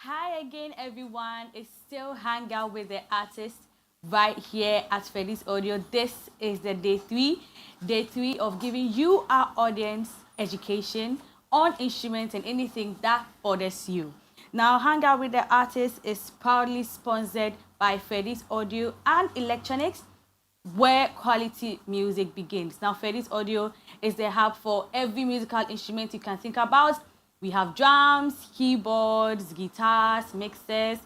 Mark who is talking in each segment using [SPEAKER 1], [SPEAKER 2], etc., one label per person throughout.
[SPEAKER 1] Hi again, everyone. It's still Hangout with the artist right here at Feli's Audio. This is the day three of giving you, our audience, education on instruments and anything that bothers you. Now, Hangout with the artist is proudly sponsored by Feli's Audio and Electronics, where quality music begins. Now, Feli's Audio is the hub for every musical instrument you can think about. We have drums, keyboards, guitars, mixers,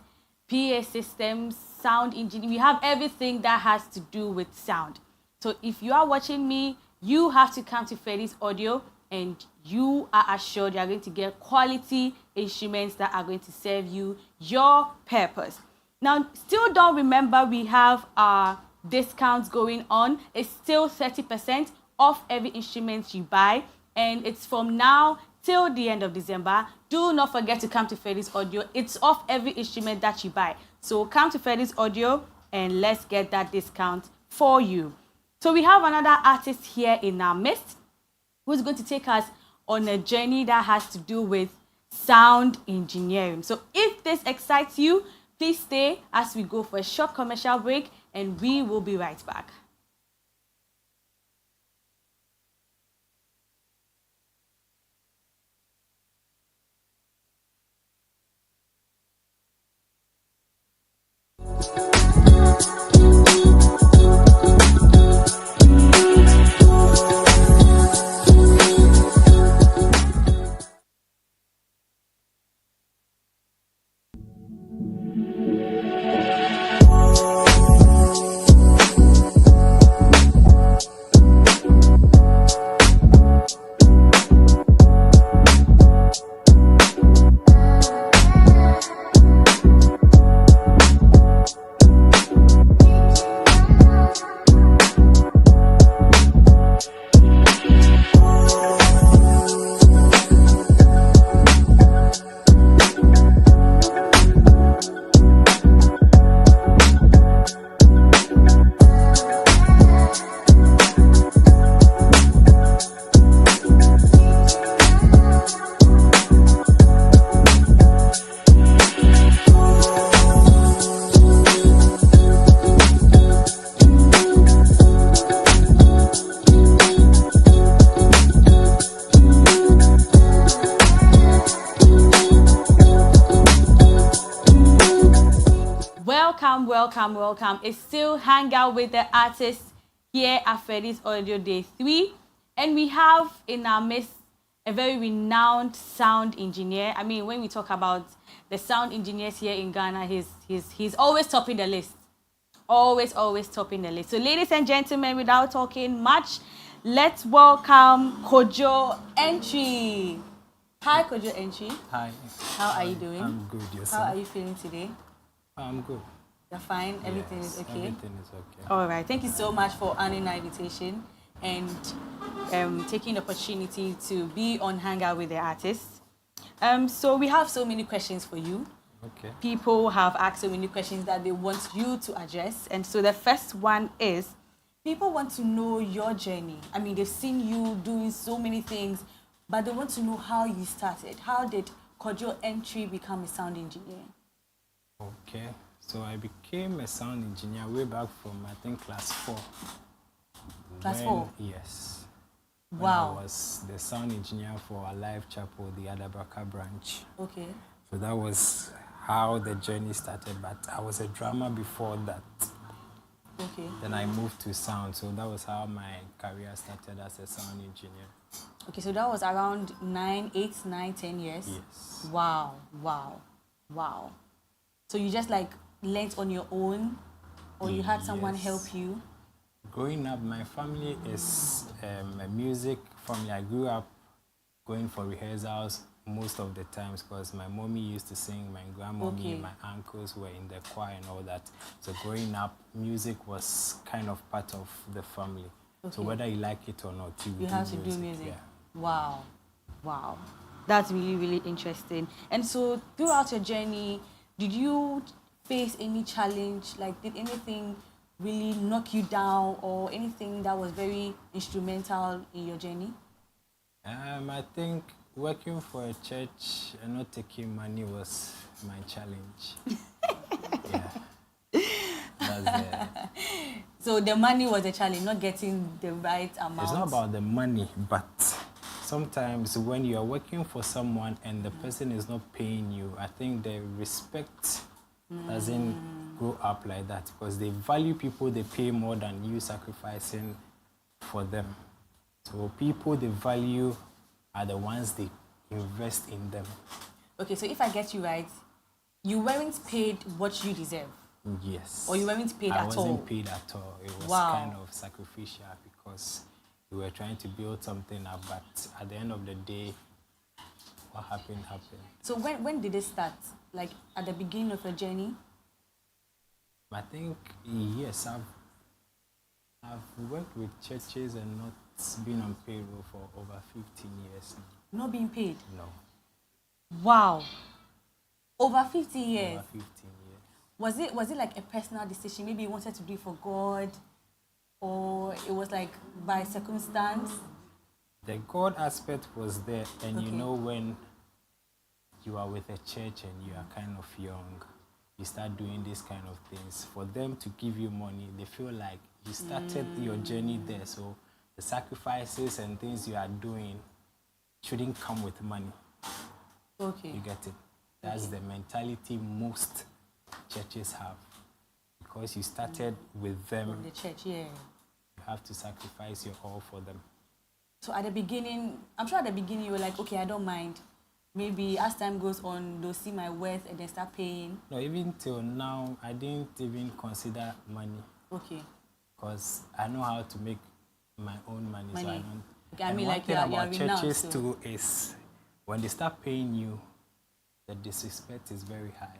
[SPEAKER 1] PA systems, sound engineering. We have everything that has to do with sound. So if you are watching me, you have to come to Feli's Audio and you are assured you are going to get quality instruments that are going to serve you your purpose. Now, still don't remember we have our discounts going on. It's still 30% off every instrument you buy, and it's from now till the end of December. Do not forget to come to Feli's Audio. It's off every instrument that you buy. So come to Feli's Audio and let's get that discount for you. So we have another artist here in our midst who's going to take us on a journey that has to do with sound engineering. So if this excites you, please stay as we go for a short commercial break, and we will be right back. Welcome. It's still Hangout with the artist here at Feli's Audio Day 3. And we have in our midst a very renowned sound engineer. I mean, when we talk about the sound engineers here in Ghana, he's always topping the list. Always topping the list. So ladies and gentlemen, without talking much, let's welcome Kojo Antwi. Hi, Kojo Antwi.
[SPEAKER 2] Hi.
[SPEAKER 1] How are you doing?
[SPEAKER 2] I'm good. Yourself?
[SPEAKER 1] How are you feeling today?
[SPEAKER 2] I'm good.
[SPEAKER 1] You're fine? Everything is okay?
[SPEAKER 2] Everything is okay.
[SPEAKER 1] All right. Thank you so much for honoring our invitation and taking the opportunity to be on Hangout with the artists. So we have so many questions for you.
[SPEAKER 2] Okay.
[SPEAKER 1] People have asked so many questions that they want you to address. And so the first one is, people want to know your journey. I mean, they've seen you doing so many things, but they want to know how you started. How did Kojo Antwi become a sound engineer?
[SPEAKER 2] Okay. So I became a sound engineer way back from, I think, class 4.
[SPEAKER 1] Class 4?
[SPEAKER 2] Yes.
[SPEAKER 1] Wow.
[SPEAKER 2] When I was the sound engineer for Alive Chapel, the Adabraka branch.
[SPEAKER 1] Okay.
[SPEAKER 2] So that was how the journey started, but I was a drummer before that.
[SPEAKER 1] Okay.
[SPEAKER 2] Then I moved to sound, so that was how my career started as a sound engineer.
[SPEAKER 1] Okay, so that was around 8, 9, 10 years?
[SPEAKER 2] Yes.
[SPEAKER 1] Wow. So you just like learned on your own, or you had someone help you?
[SPEAKER 2] Growing up, my family is a music family. I grew up going for rehearsals most of the times because my mommy used to sing, my grandmommy, my uncles were in the choir and all that. So growing up, music was kind of part of the family. Okay. So whether you like it or not, you
[SPEAKER 1] have to do music.
[SPEAKER 2] Yeah.
[SPEAKER 1] Wow. That's really interesting. And so throughout your journey, did you face any challenge? Like, did anything really knock you down, or anything that was very instrumental in your journey?
[SPEAKER 2] I think working for a church and not taking money was my challenge. Yeah. That's the...
[SPEAKER 1] So the money was a challenge, not getting the right amount.
[SPEAKER 2] It's not about the money, but sometimes when you are working for someone and the person is not paying you, I think the respect doesn't grow up like that, because they value people they pay more than you sacrificing for them. So people they value are the ones they invest in them.
[SPEAKER 1] Okay, so if I get you right, you weren't paid what you deserve.
[SPEAKER 2] Yes.
[SPEAKER 1] Or you weren't paid at all?
[SPEAKER 2] I wasn't paid at all. It was kind of sacrificial because we were trying to build something up, but at the end of the day, what happened, happened.
[SPEAKER 1] So when did it start? Like at the beginning of your journey?
[SPEAKER 2] I think, yes, I've worked with churches and not been on payroll for over 15 years now.
[SPEAKER 1] Not being paid?
[SPEAKER 2] No.
[SPEAKER 1] Wow. Over 15 years?
[SPEAKER 2] Over 15 years.
[SPEAKER 1] Was it like a personal decision? Maybe you wanted to do it for God, or it was like by circumstance?
[SPEAKER 2] The God aspect was there, and you know when you are with a church and you are kind of young, you start doing these kind of things. For them to give you money, they feel like you started your journey there, so the sacrifices and things you are doing shouldn't come with money.
[SPEAKER 1] Okay.
[SPEAKER 2] You get it? That's the mentality most churches have, because you started with them.
[SPEAKER 1] From the church, yeah.
[SPEAKER 2] You have to sacrifice your all for them.
[SPEAKER 1] So at the beginning, I'm sure at the beginning you were like, okay, I don't mind. Maybe as time goes on, they'll see my worth and then start paying.
[SPEAKER 2] No, even till now, I didn't even consider money.
[SPEAKER 1] Okay.
[SPEAKER 2] Because I know how to make my own money. So I don't.
[SPEAKER 1] Okay, I mean,
[SPEAKER 2] one
[SPEAKER 1] like
[SPEAKER 2] thing about churches
[SPEAKER 1] renowned,
[SPEAKER 2] too is when they start paying you, the disrespect is very high.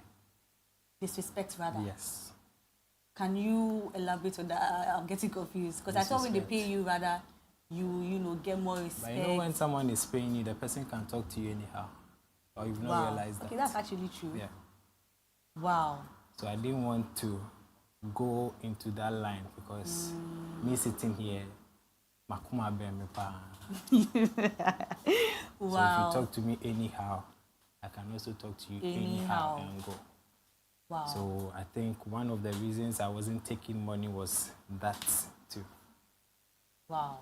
[SPEAKER 1] Disrespect, rather?
[SPEAKER 2] Yes.
[SPEAKER 1] Can you elaborate on that? I'm getting confused. Because I thought when they pay you, rather, you get more respect.
[SPEAKER 2] But you know when someone is paying you, the person can talk to you anyhow. Or you've not realized that.
[SPEAKER 1] Okay, that's actually true.
[SPEAKER 2] Yeah.
[SPEAKER 1] Wow.
[SPEAKER 2] So I didn't want to go into that line, because me sitting here, makuma me pa.
[SPEAKER 1] Wow.
[SPEAKER 2] So if you talk to me anyhow, I can also talk to you anyhow and go.
[SPEAKER 1] Wow.
[SPEAKER 2] So I think one of the reasons I wasn't taking money was that too.
[SPEAKER 1] Wow.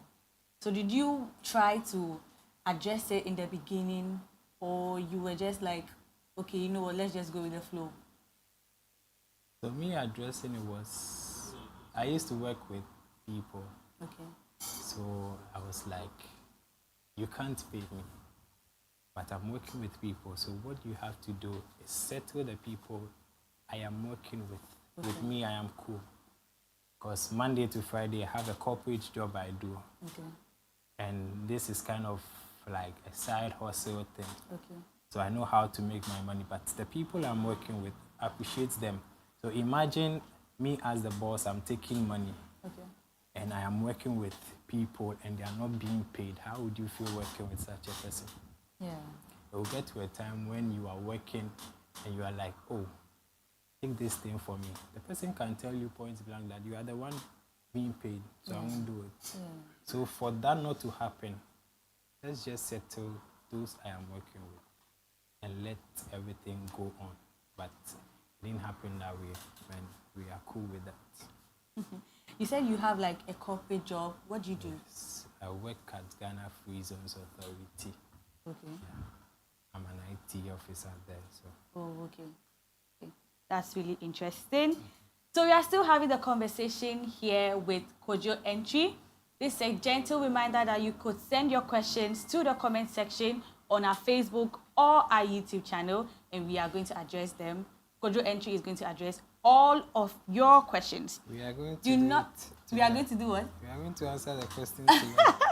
[SPEAKER 1] So did you try to address it in the beginning, or you were just like, okay, you know what, let's just go with the flow?
[SPEAKER 2] So me addressing it was, I used to work with people.
[SPEAKER 1] Okay.
[SPEAKER 2] So I was like, you can't pay me, but I'm working with people. So what you have to do is settle the people I am working with. Okay. With me, I am cool. Because Monday to Friday, I have a corporate job I do.
[SPEAKER 1] Okay.
[SPEAKER 2] And this is kind of like a side hustle thing.
[SPEAKER 1] Okay.
[SPEAKER 2] So I know how to make my money, but the people I'm working with, appreciate them. So imagine me as the boss, I'm taking money.
[SPEAKER 1] Okay.
[SPEAKER 2] And I am working with people and they are not being paid. How would you feel working with such a person?
[SPEAKER 1] Yeah.
[SPEAKER 2] It will get to a time when you are working and you are like, oh, take this thing for me. The person can tell you point blank that you are the one being paid, so I won't do it. Yeah. So for that not to happen, let's just settle those I am working with and let everything go on. But it didn't happen that way, when we are cool with that.
[SPEAKER 1] You said you have like a corporate job. What do you do?
[SPEAKER 2] Yes, I work at Ghana Free Zones Authority.
[SPEAKER 1] Okay.
[SPEAKER 2] Yeah. I'm an IT officer there. So.
[SPEAKER 1] Oh, okay. That's really interesting. So we are still having the conversation here with Kojo Antwi. This is a gentle reminder that you could send your questions to the comment section on our Facebook or our YouTube channel, and we are going to address them. Kojo Antwi is going to address all of your questions.
[SPEAKER 2] We are going to
[SPEAKER 1] We are going to do what?
[SPEAKER 2] We are going to answer the questions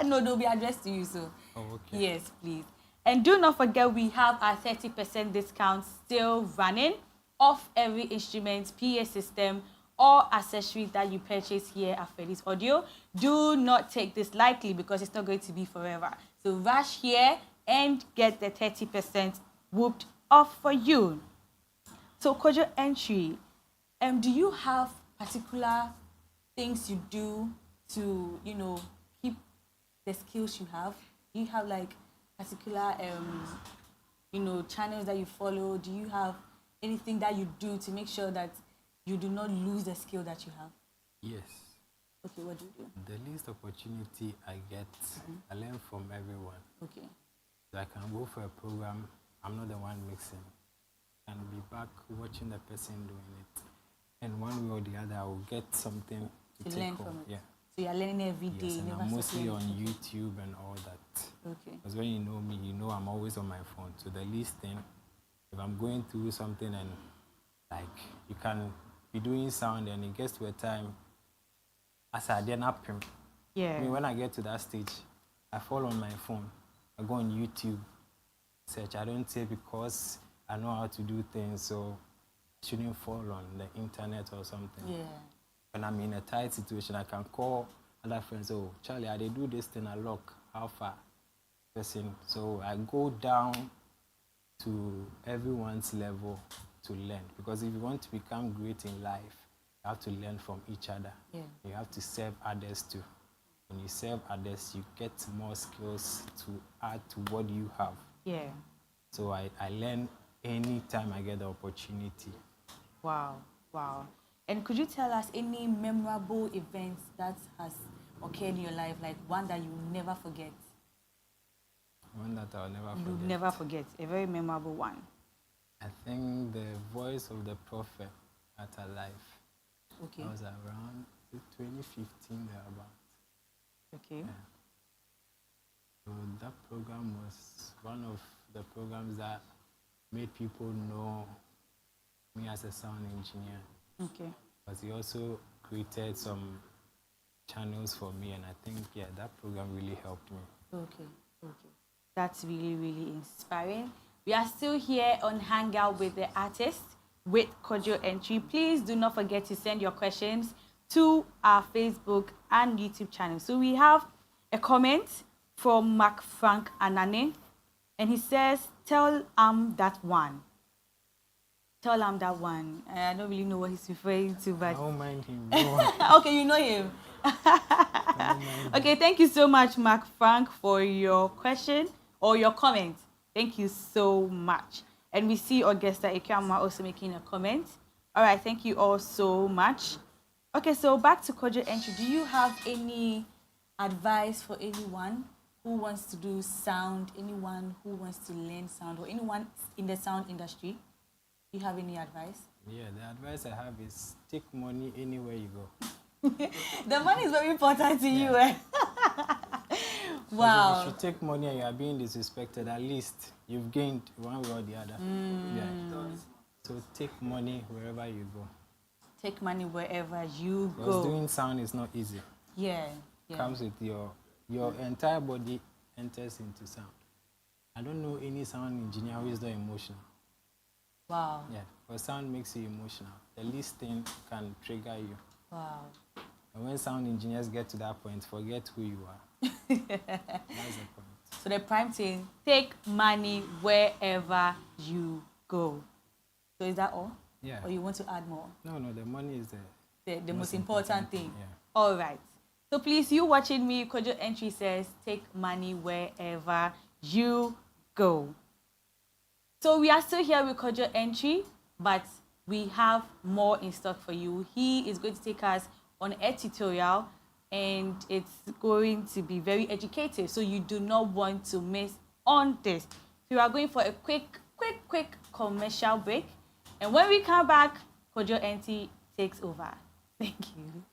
[SPEAKER 1] No, they'll be addressed to you, so.
[SPEAKER 2] Oh, okay.
[SPEAKER 1] Yes, please. And do not forget, we have our 30% discount still running off every instrument, PA system, or accessory that you purchase here at Feliz Audio. Do not take this lightly, because it's not going to be forever. So rush here and get the 30% whooped off for you. So Kojo Antwi, do you have particular things you do to, keep the skills you have? Do you have like particular, channels that you follow? Do you have anything that you do to make sure that you do not lose the skill that you have?
[SPEAKER 2] Yes.
[SPEAKER 1] Okay, what do you do?
[SPEAKER 2] The least opportunity I get, I learn from everyone.
[SPEAKER 1] Okay.
[SPEAKER 2] So I can go for a program, I'm not the one mixing. I can be back watching the person doing it. And one way or the other, I will get something to take
[SPEAKER 1] learn
[SPEAKER 2] home.
[SPEAKER 1] from it.
[SPEAKER 2] Yeah.
[SPEAKER 1] So you're learning every day.
[SPEAKER 2] Yes, and
[SPEAKER 1] never
[SPEAKER 2] I'm mostly
[SPEAKER 1] stop
[SPEAKER 2] on
[SPEAKER 1] learning.
[SPEAKER 2] YouTube and all that.
[SPEAKER 1] Okay.
[SPEAKER 2] Because when you know me, you know I'm always on my phone. So the least thing, if I'm going through something and like you can be doing sound and it gets to a time, as I did not pimp.
[SPEAKER 1] Yeah.
[SPEAKER 2] I mean, when I get to that stage, I fall on my phone. I go on YouTube, search. I don't say because I know how to do things, so I shouldn't fall on the internet or something.
[SPEAKER 1] Yeah.
[SPEAKER 2] When I'm in a tight situation, I can call other friends. Oh, Charlie, I do this thing. I look how far person. So I go down to everyone's level to learn. Because if you want to become great in life, you have to learn from each other.
[SPEAKER 1] Yeah.
[SPEAKER 2] You have to serve others too. When you serve others, you get more skills to add to what you have.
[SPEAKER 1] Yeah.
[SPEAKER 2] So I learn anytime I get the opportunity.
[SPEAKER 1] Wow. Wow. And could you tell us any memorable events that has occurred in your life, like one that you will never forget?
[SPEAKER 2] One that I'll never forget.
[SPEAKER 1] You'll never forget. A very memorable one.
[SPEAKER 2] I think the voice of the prophet at her life.
[SPEAKER 1] Okay.
[SPEAKER 2] That was around 2015 thereabout.
[SPEAKER 1] Okay.
[SPEAKER 2] Yeah. So that program was one of the programs that made people know me as a sound engineer.
[SPEAKER 1] Okay.
[SPEAKER 2] But he also created some channels for me, and I think that program really helped me.
[SPEAKER 1] Okay. Okay. That's really, really inspiring. We are still here on Hangout with the artist with Kojo Antwi. Please do not forget to send your questions to our Facebook and YouTube channel. So we have a comment from Mark Frank Anane, and he says, "Tell that one." Tell that one. I don't really know what he's referring to, but
[SPEAKER 2] I don't mind him.
[SPEAKER 1] okay, you know him. Okay, thank you so much, Mark Frank, for your question or your comment. Thank you so much. And we see Augusta Ekiama also making a comment. All right, thank you all so much. Okay, so back to Kojo Antwi. Do you have any advice for anyone who wants to do sound, anyone who wants to learn sound, or anyone in the sound industry? Do you have any advice?
[SPEAKER 2] Yeah, the advice I have is take money anywhere you go.
[SPEAKER 1] The money is very important to you, eh? Wow.
[SPEAKER 2] If you take money and you are being disrespected, at least you've gained one way or the other. Yeah. So take money wherever you go.
[SPEAKER 1] Take money wherever you
[SPEAKER 2] Because
[SPEAKER 1] go.
[SPEAKER 2] doing sound is not easy.
[SPEAKER 1] Yeah.
[SPEAKER 2] Comes with your entire body enters into sound. I don't know any sound engineer who is not emotional.
[SPEAKER 1] Wow.
[SPEAKER 2] Yeah, because sound makes you emotional. The least thing can trigger you.
[SPEAKER 1] Wow.
[SPEAKER 2] And when sound engineers get to that point, forget who you are. That's the point.
[SPEAKER 1] So the prime thing, take money wherever you go. So is that all?
[SPEAKER 2] Yeah.
[SPEAKER 1] Or you want to add more?
[SPEAKER 2] No, the money is
[SPEAKER 1] The most important thing.
[SPEAKER 2] Yeah.
[SPEAKER 1] All right. So please, you watching me, Kojo Antwi says, take money wherever you go. So we are still here with Kojo Antwi, but we have more in stock for you. He is going to take us on a tutorial, and it's going to be very educative, so you do not want to miss on this. So we are going for a quick commercial break, and when we come back, Kojo Antwi takes over. Thank you.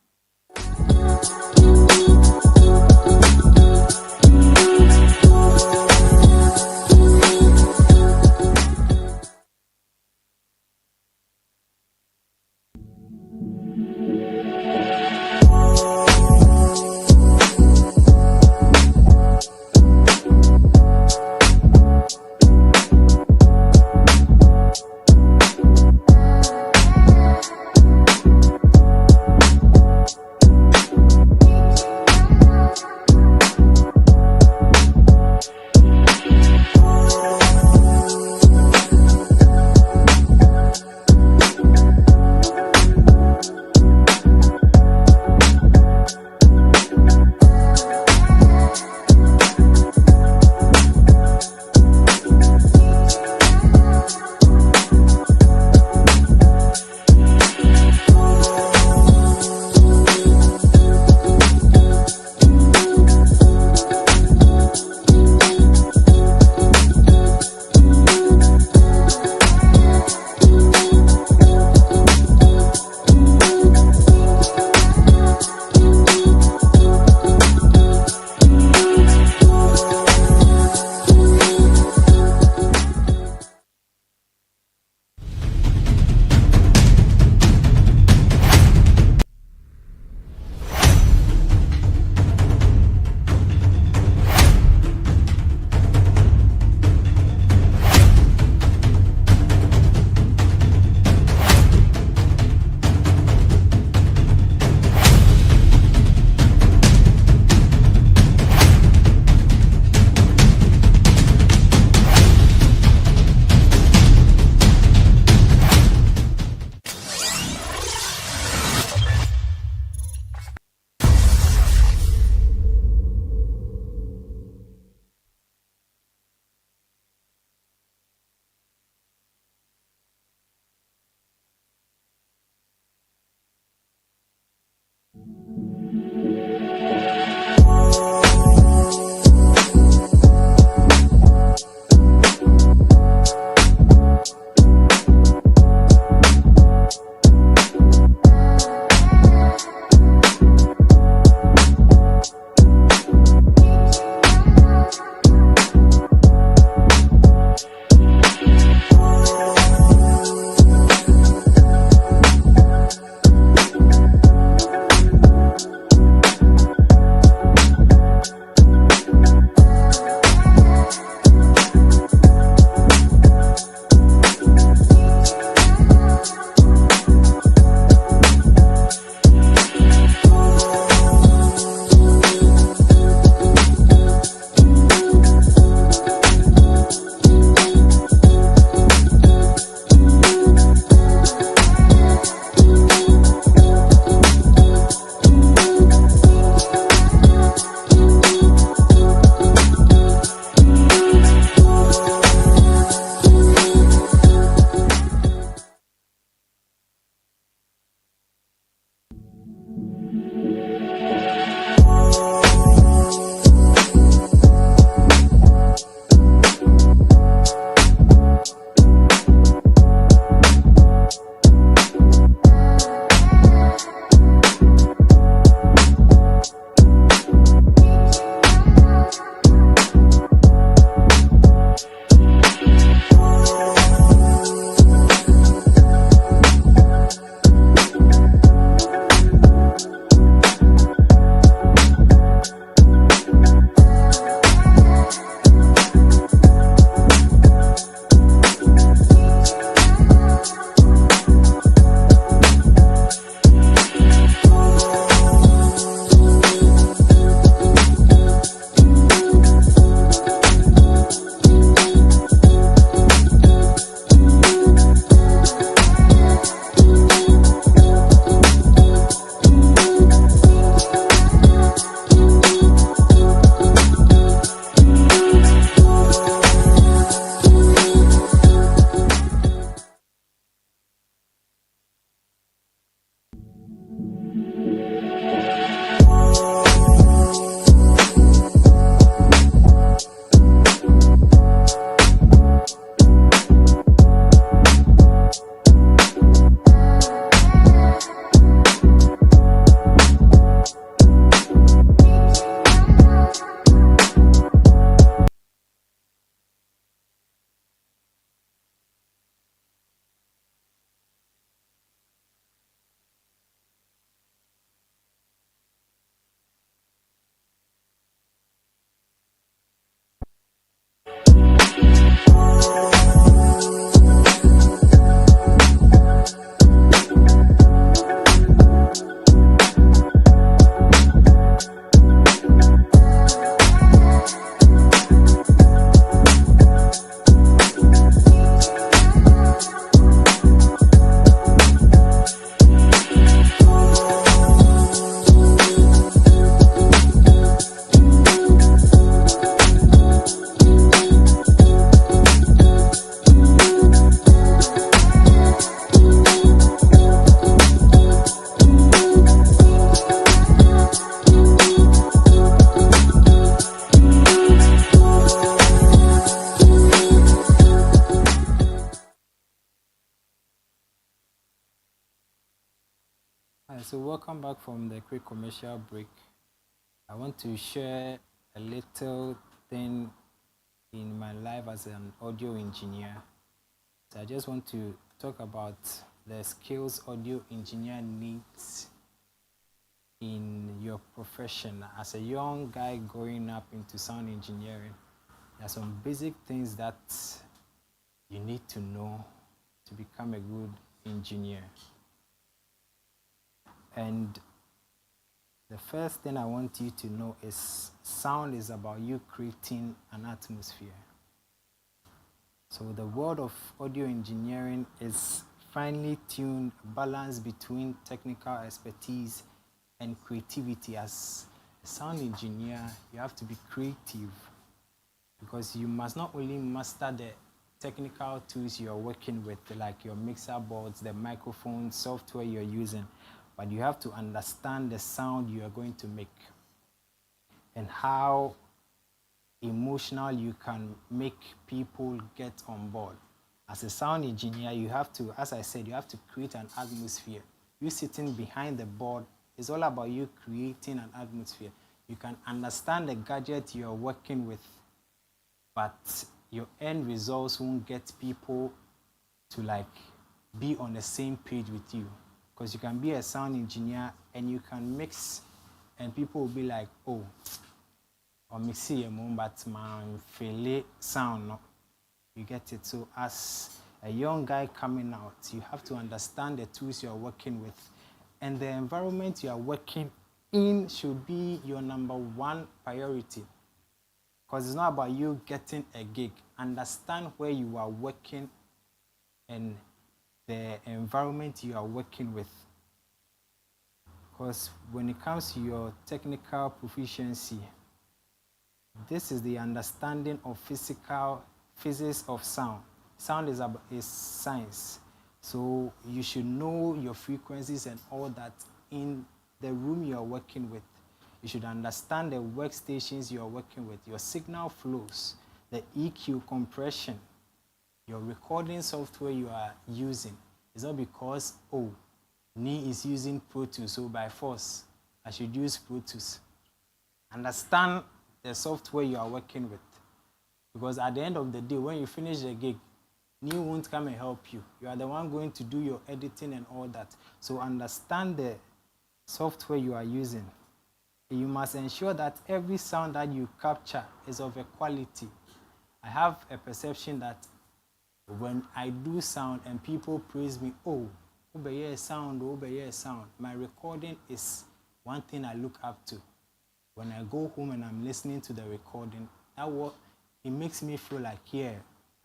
[SPEAKER 2] welcome back from the quick commercial break. I want to share a little thing in my life as an audio engineer. So I just want to talk about the skills audio engineer needs in your profession. As a young guy growing up into sound engineering, there are some basic things that you need to know to become a good engineer. And the first thing I want you to know is sound is about you creating an atmosphere. So the world of audio engineering is finely tuned balance between technical expertise and creativity. As a sound engineer, you have to be creative because you must not only master the technical tools you're working with, like your mixer boards, the microphone, software you're using, but you have to understand the sound you are going to make and how emotional you can make people get on board. As a sound engineer, you have to, as I said, you have to create an atmosphere. You sitting behind the board, it's all about you creating an atmosphere. You can understand the gadget you're working with, but your end results won't get people to like be on the same page with you. Because you can be a sound engineer and you can mix and people will be like, oh, or mixi but man feel sound, no? You get it? So as a young guy coming out, you have to understand the tools you are working with, and the environment you are working in should be your number one priority. Because it's not about you getting a gig. Understand where you are working and the environment you are working with. Because when it comes to your technical proficiency, this is the understanding of physics of sound. Sound is science. So you should know your frequencies and all that in the room you are working with. You should understand the workstations you are working with, your signal flows, the EQ compression, your recording software you are using. It's not because, oh, Ni is using Pro Tools, so by force, I should use Pro Tools. Understand the software you are working with. Because at the end of the day, when you finish the gig, Ni won't come and help you. You are the one going to do your editing and all that. So understand the software you are using. You must ensure that every sound that you capture is of a quality. I have a perception that when I do sound and people praise me, oh, obey sound, my recording is one thing I look up to. When I go home and I'm listening to the recording, it makes me feel like, yeah,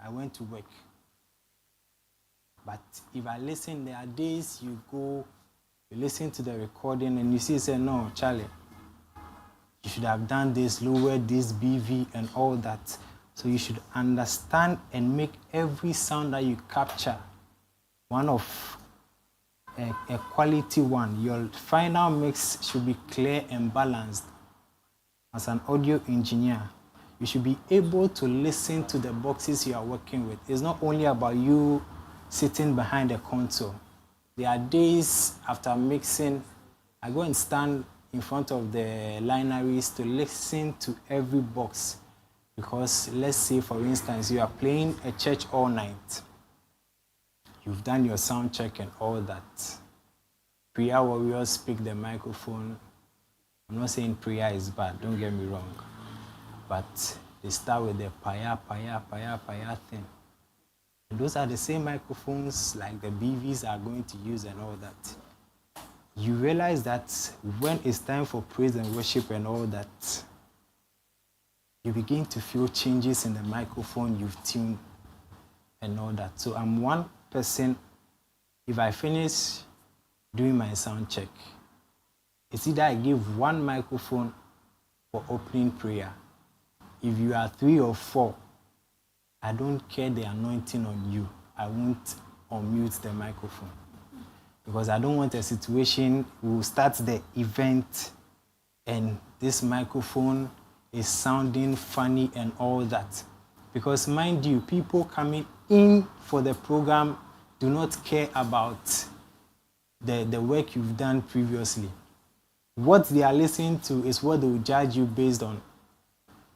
[SPEAKER 2] I went to work. But if I listen, there are days you go, you listen to the recording and you say, no, Charlie, you should have done this, lower this BV and all that. So you should understand and make every sound that you capture one of a quality one. Your final mix should be clear and balanced. As an audio engineer, you should be able to listen to the boxes you are working with. It's not only about you sitting behind a console. There are days after mixing, I go and stand in front of the linearies to listen to every box. Because let's say, for instance, you are playing a church all night. You've done your sound check and all that. Prayer warriors pick the microphone. I'm not saying prayer is bad, don't get me wrong. But they start with the paya thing. And those are the same microphones like the BVs are going to use and all that. You realize that when it's time for praise and worship and all that, you begin to feel changes in the microphone you've tuned and all that. So I'm one person, if I finish doing my sound check, it's either I give one microphone for opening prayer. If you are 3 or 4, I don't care the anointing on you. I won't unmute the microphone. Because I don't want a situation, we'll start the event and this microphone is sounding funny and all that. Because mind you, people coming in for the program do not care about the work you've done previously. What they are listening to is what they will judge you based on.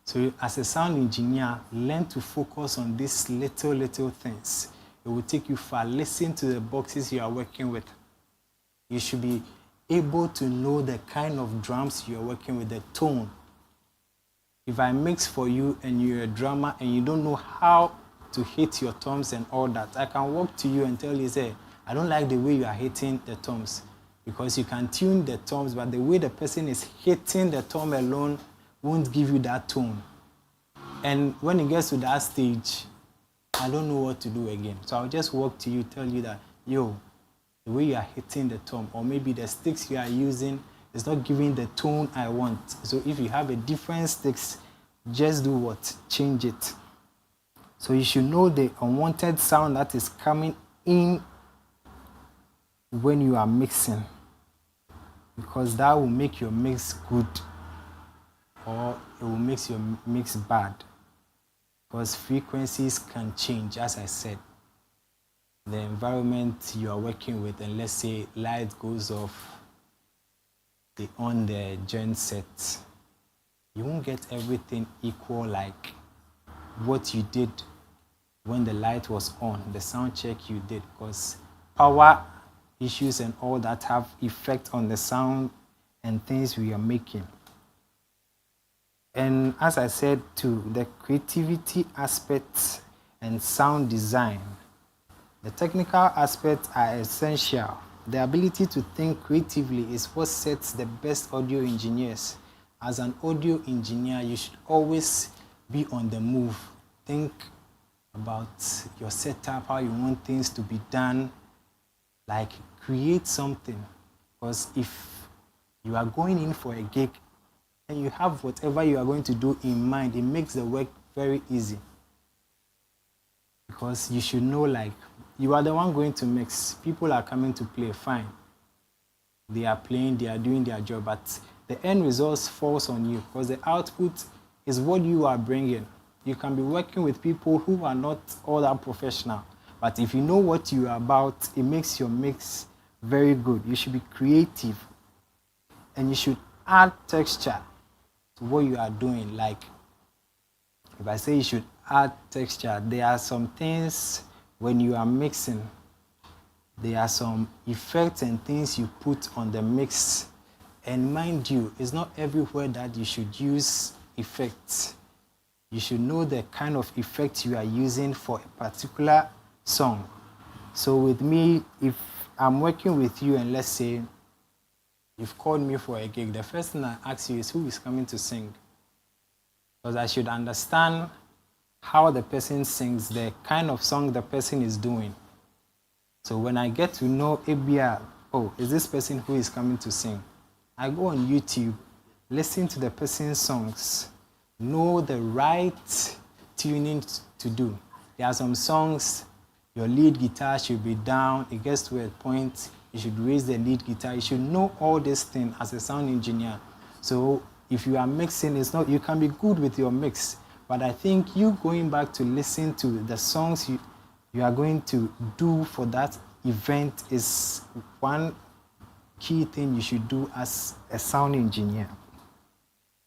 [SPEAKER 2] So as a sound engineer, learn to focus on these little things. It will take you far. Listen to the boxes you are working with. You should be able to know the kind of drums you're working with, the tone. If I mix for you and you're a drummer and you don't know how to hit your toms and all that, I can walk to you and tell you, say, I don't like the way you are hitting the toms, because you can tune the toms, but the way the person is hitting the tom alone won't give you that tone. And when it gets to that stage, I don't know what to do again. So I'll just walk to you, tell you that, yo, the way you are hitting the tom, or maybe the sticks you are using is not giving the tone I want. So if you have a different sticks, just do what? Change it. So you should know the unwanted sound that is coming in when you are mixing, because that will make your mix good, or it will make your mix bad, because frequencies can change. As I said, the environment you are working with, and let's say light goes off on the gen set, you won't get everything equal like what you did when the light was on, the sound check you did, because power issues and all that have effect on the sound and things we are making. And as I said too, the creativity aspects and sound design, the technical aspects are essential. The ability to think creatively is what sets the best audio engineers. As an audio engineer, you should always be on the move. Think about your setup, how you want things to be done. Like, create something. Because if you are going in for a gig and you have whatever you are going to do in mind, it makes the work very easy. Because you should know, like, you are the one going to mix. People are coming to play, fine. They are playing, they are doing their job, but the end result falls on you, because the output is what you are bringing. You can be working with people who are not all that professional, but if you know what you are about, it makes your mix very good. You should be creative, and you should add texture to what you are doing. Like, if I say you should add texture, there are some things when you are mixing, there are some effects and things you put on the mix. And mind you, it's not everywhere that you should use effects. You should know the kind of effect you are using for a particular song. So with me, if I'm working with you and let's say you've called me for a gig, the first thing I ask you is who is coming to sing. Because I should understand how the person sings, the kind of song the person is doing. So when I get to know ABR, oh, is this person who is coming to sing? I go on YouTube, listen to the person's songs, know the right tuning to do. There are some songs, your lead guitar should be down, it gets to a point, you should raise the lead guitar. You should know all these things as a sound engineer. So if you are mixing, it's not, you can be good with your mix, but I think you going back to listen to the songs you are going to do for that event is one key thing you should do as a sound engineer.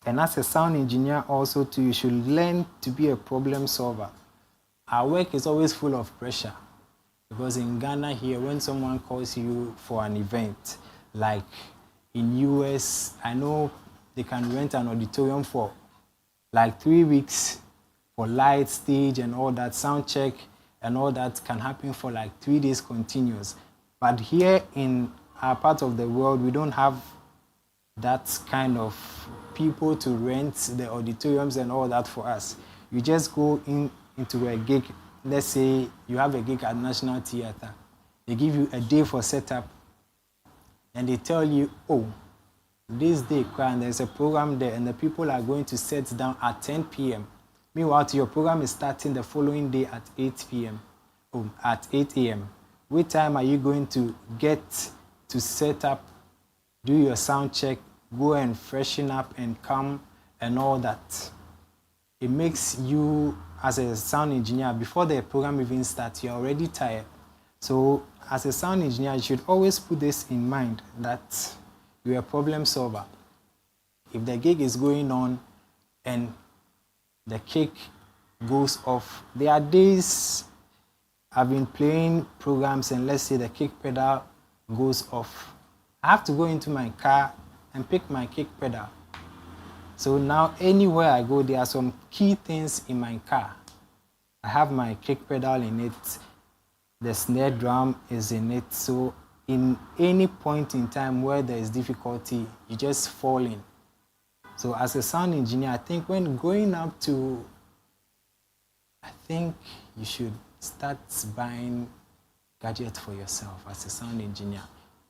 [SPEAKER 2] And as a sound engineer also too, you should learn to be a problem solver. Our work is always full of pressure, because in Ghana here, when someone calls you for an event, like in US, I know they can rent an auditorium for like 3 weeks for light, stage and all that, sound check and all that can happen for like 3 days continuous. But here in our part of the world, we don't have that kind of people to rent the auditoriums and all that for us. You just go into a gig. Let's say you have a gig at National Theatre. They give you a day for setup and they tell you, oh, this day, and there's a program there and the people are going to set down at 10 p.m. Meanwhile, your program is starting the following day at 8 p.m. or at 8 a.m. What time are you going to get to set up, do your sound check, go and freshen up and come and all that? It makes you, as a sound engineer, before the program even starts, you're already tired. So as a sound engineer, you should always put this in mind that you're a problem solver. If the gig is going on and the kick goes off, there are days I've been playing programs and let's say the kick pedal goes off. I have to go into my car and pick my kick pedal. So now anywhere I go, there are some key things in my car. I have my kick pedal in it, the snare drum is in it, so in any point in time where there is difficulty, you just fall in. So as a sound engineer, I think when going up to, I think you should start buying gadgets for yourself as a sound engineer.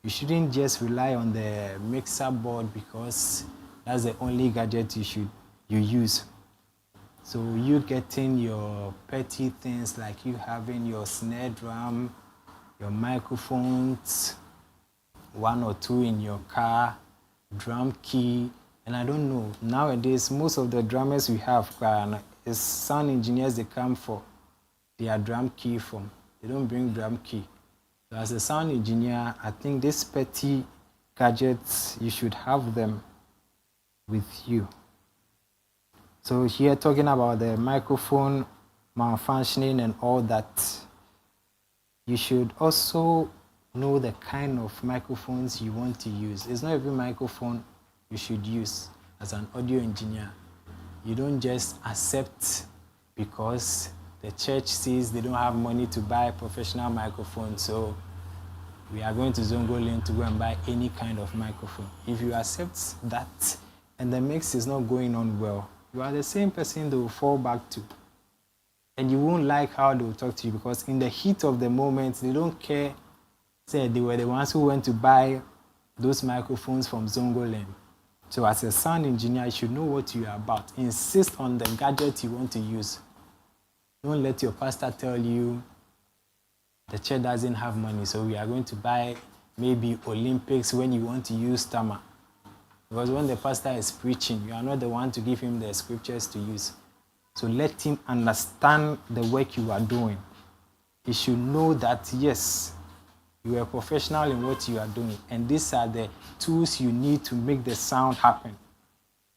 [SPEAKER 2] You shouldn't just rely on the mixer board because that's the only gadget you use. So you getting your petty things like you having your snare drum, your microphones, 1 or 2 in your car, drum key, and I don't know. Nowadays, most of the drummers we have is sound engineers they come for their drum key from. They don't bring drum key. So as a sound engineer, I think these petty gadgets, you should have them with you. So here talking about the microphone malfunctioning and all that, you should also know the kind of microphones you want to use. It's not every microphone you should use as an audio engineer. You don't just accept because the church says they don't have money to buy professional microphones, so we are going to Zongo Lane to go and buy any kind of microphone. If you accept that and the mix is not going on well, you are the same person they will fall back to. And you won't like how they will talk to you because in the heat of the moment, they don't care. Say they were the ones who went to buy those microphones from Zongo Lane. So as a sound engineer, you should know what you are about. Insist on the gadget you want to use. Don't let your pastor tell you the church doesn't have money, so we are going to buy maybe Olympics when you want to use Tama. Because when the pastor is preaching, you are not the one to give him the scriptures to use. So let him understand the work you are doing. He should know that, yes, you are a professional in what you are doing, and these are the tools you need to make the sound happen.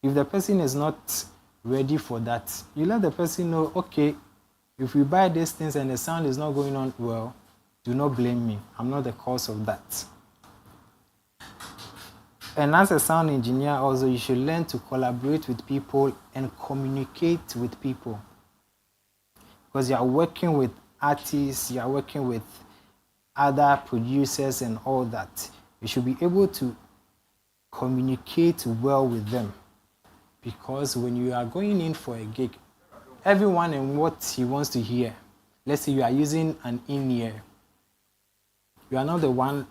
[SPEAKER 2] If the person is not ready for that, you let the person know, okay, if we buy these things and the sound is not going on well, do not blame me. I'm not the cause of that. And as a sound engineer also, you should learn to collaborate with people and communicate with people. Because you are working with artists, you are working with other producers and all that. You should be able to communicate well with them. Because when you are going in for a gig, everyone and what he wants to hear. Let's say you are using an in-ear. You are not the one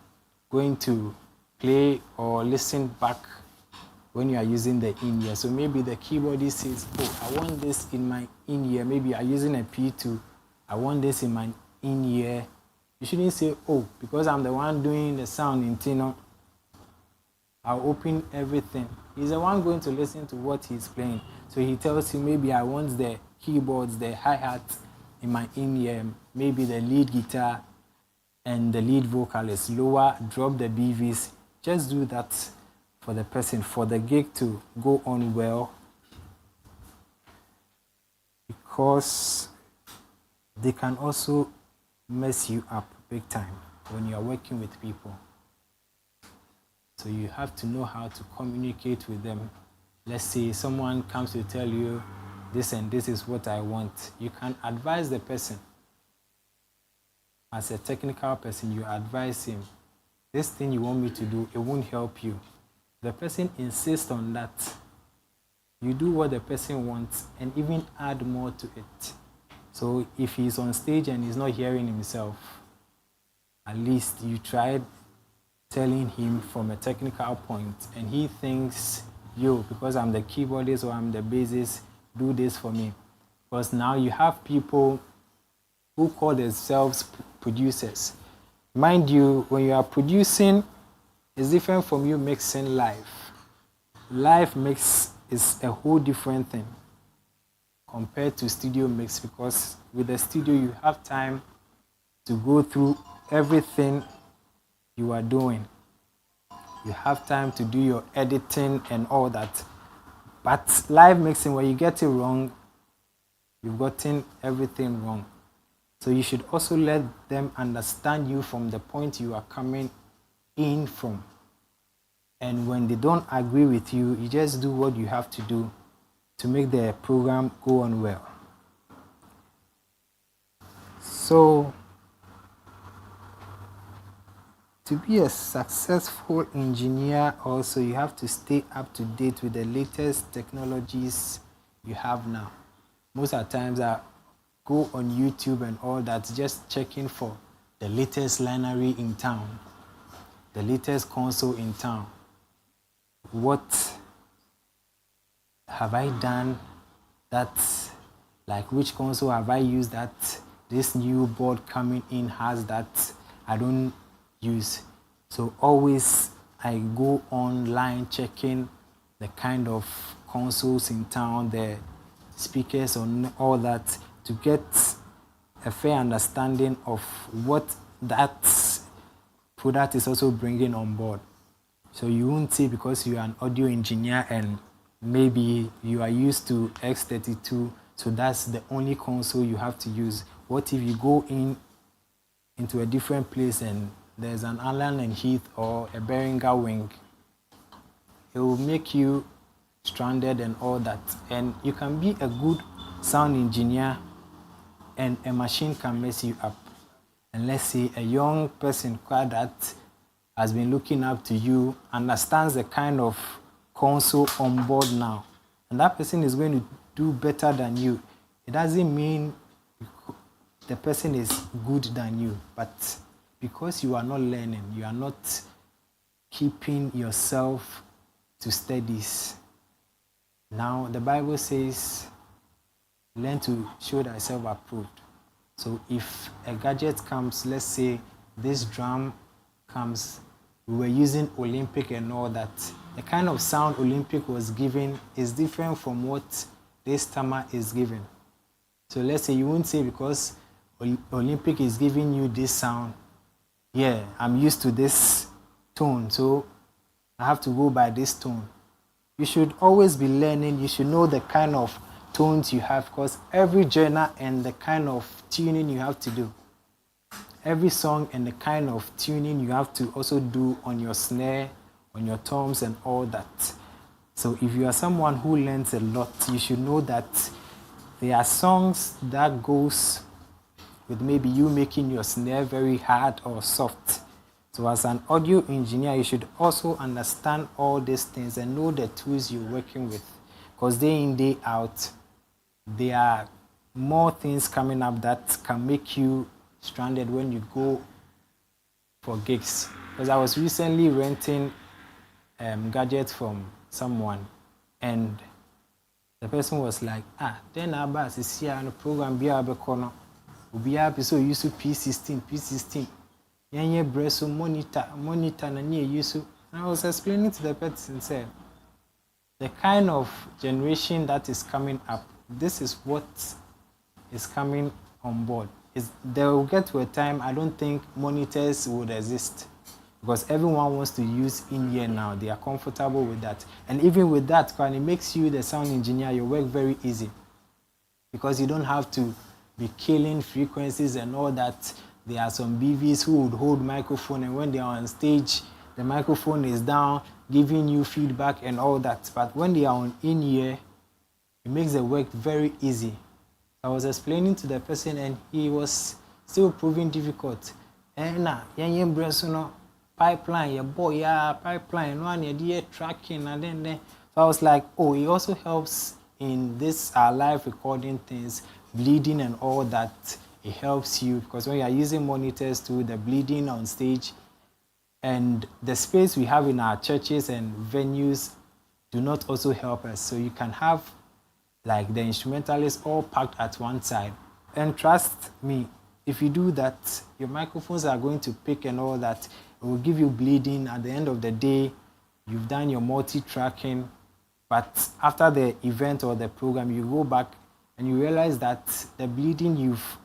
[SPEAKER 2] going to play or listen back when you are using the in-ear. So maybe the keyboardist says, oh, I want this in my in-ear. Maybe you are using a P2. I want this in my in-ear. You shouldn't say, oh, because I'm the one doing the sound in Tino, I'll open everything. He's the one going to listen to what he's playing. So he tells you, maybe I want the keyboards, the hi-hat in my in-ear, maybe the lead guitar and the lead vocalist, lower, drop the BVs. Just do that for the person, for the gig to go on well, because they can also mess you up big time when you are working with people. So you have to know how to communicate with them. Let's say someone comes to tell you, this and this is what I want. You can advise the person. As a technical person, you advise him, this thing you want me to do, it won't help you. The person insists on that. You do what the person wants and even add more to it. So if he's on stage and he's not hearing himself, at least you tried telling him from a technical point and he thinks, yo, because I'm the keyboardist or I'm the bassist, do this for me. Because now you have people who call themselves producers. Mind you, when you are producing, it's different from you mixing live. Live mix is a whole different thing compared to studio mix, because with the studio you have time to go through everything you are doing. You have time to do your editing and all that. But live mixing, when you get it wrong, you've gotten everything wrong. So you should also let them understand you from the point you are coming in from. And when they don't agree with you, you just do what you have to do to make the program go on well. So, to be a successful engineer also, you have to stay up to date with the latest technologies you have now. Most of the times I go on YouTube and all that, just checking for the latest linery in town, the latest console in town. What have I done that, like which console have I used that this new board coming in has that I don't use. So always I go online checking the kind of consoles in town, the speakers on all that, to get a fair understanding of what that product is also bringing on board. So you won't say because you are an audio engineer and maybe you are used to X32, so that's the only console you have to use. What if you go into a different place and there's an Allen and Heath or a Behringer Wing? It will make you stranded and all that. And you can be a good sound engineer and a machine can mess you up. And let's say a young person that has been looking up to you, understands the kind of console on board now, and that person is going to do better than you. It doesn't mean the person is good than you, but because you are not learning, you are not keeping yourself to studies. Now the Bible says, learn to show thyself approved. So if a gadget comes, let's say this drum comes, we were using Olympic and all that, the kind of sound Olympic was giving is different from what this Tama is giving. So let's say you won't say because Olympic is giving you this sound, yeah, I'm used to this tone, so I have to go by this tone. You should always be learning. You should know the kind of tones you have, because every genre and the kind of tuning you have to do. Every song and the kind of tuning you have to also do on your snare, on your toms and all that. So if you are someone who learns a lot, you should know that there are songs that goes with maybe you making your snare very hard or soft. So as an audio engineer, you should also understand all these things and know the tools you're working with. Because day in, day out, there are more things coming up that can make you stranded when you go for gigs. Because I was recently renting gadgets from someone, and the person was like, then Abbas is here on the program, be able to so used to P16. Yanye breso monitor na near use. And I was explaining to the person, said, the kind of generation that is coming up, this is what is coming on board. They will get to a time I don't think monitors would exist, because everyone wants to use in-ear now. They are comfortable with that. And even with that, when it makes you the sound engineer, your work very easy, because you don't have to be killing frequencies and all that. There are some BVs who would hold microphone, and when they are on stage, the microphone is down, giving you feedback and all that. But when they are on in-ear, it makes the work very easy. I was explaining to the person, and he was still proving difficult. Pipeline, your boy, pipeline, one idea tracking, and then. So I was like, oh, it also helps in this live recording things, bleeding and all that. It helps you, because when you are using monitors too, the bleeding on stage and the space we have in our churches and venues do not also help us. So you can have like the instrumentalists all packed at one side. And trust me, if you do that, your microphones are going to pick and all that. It will give you bleeding. At the end of the day, you've done your multi-tracking, but after the event or the program, you go back and you realize that the bleeding you've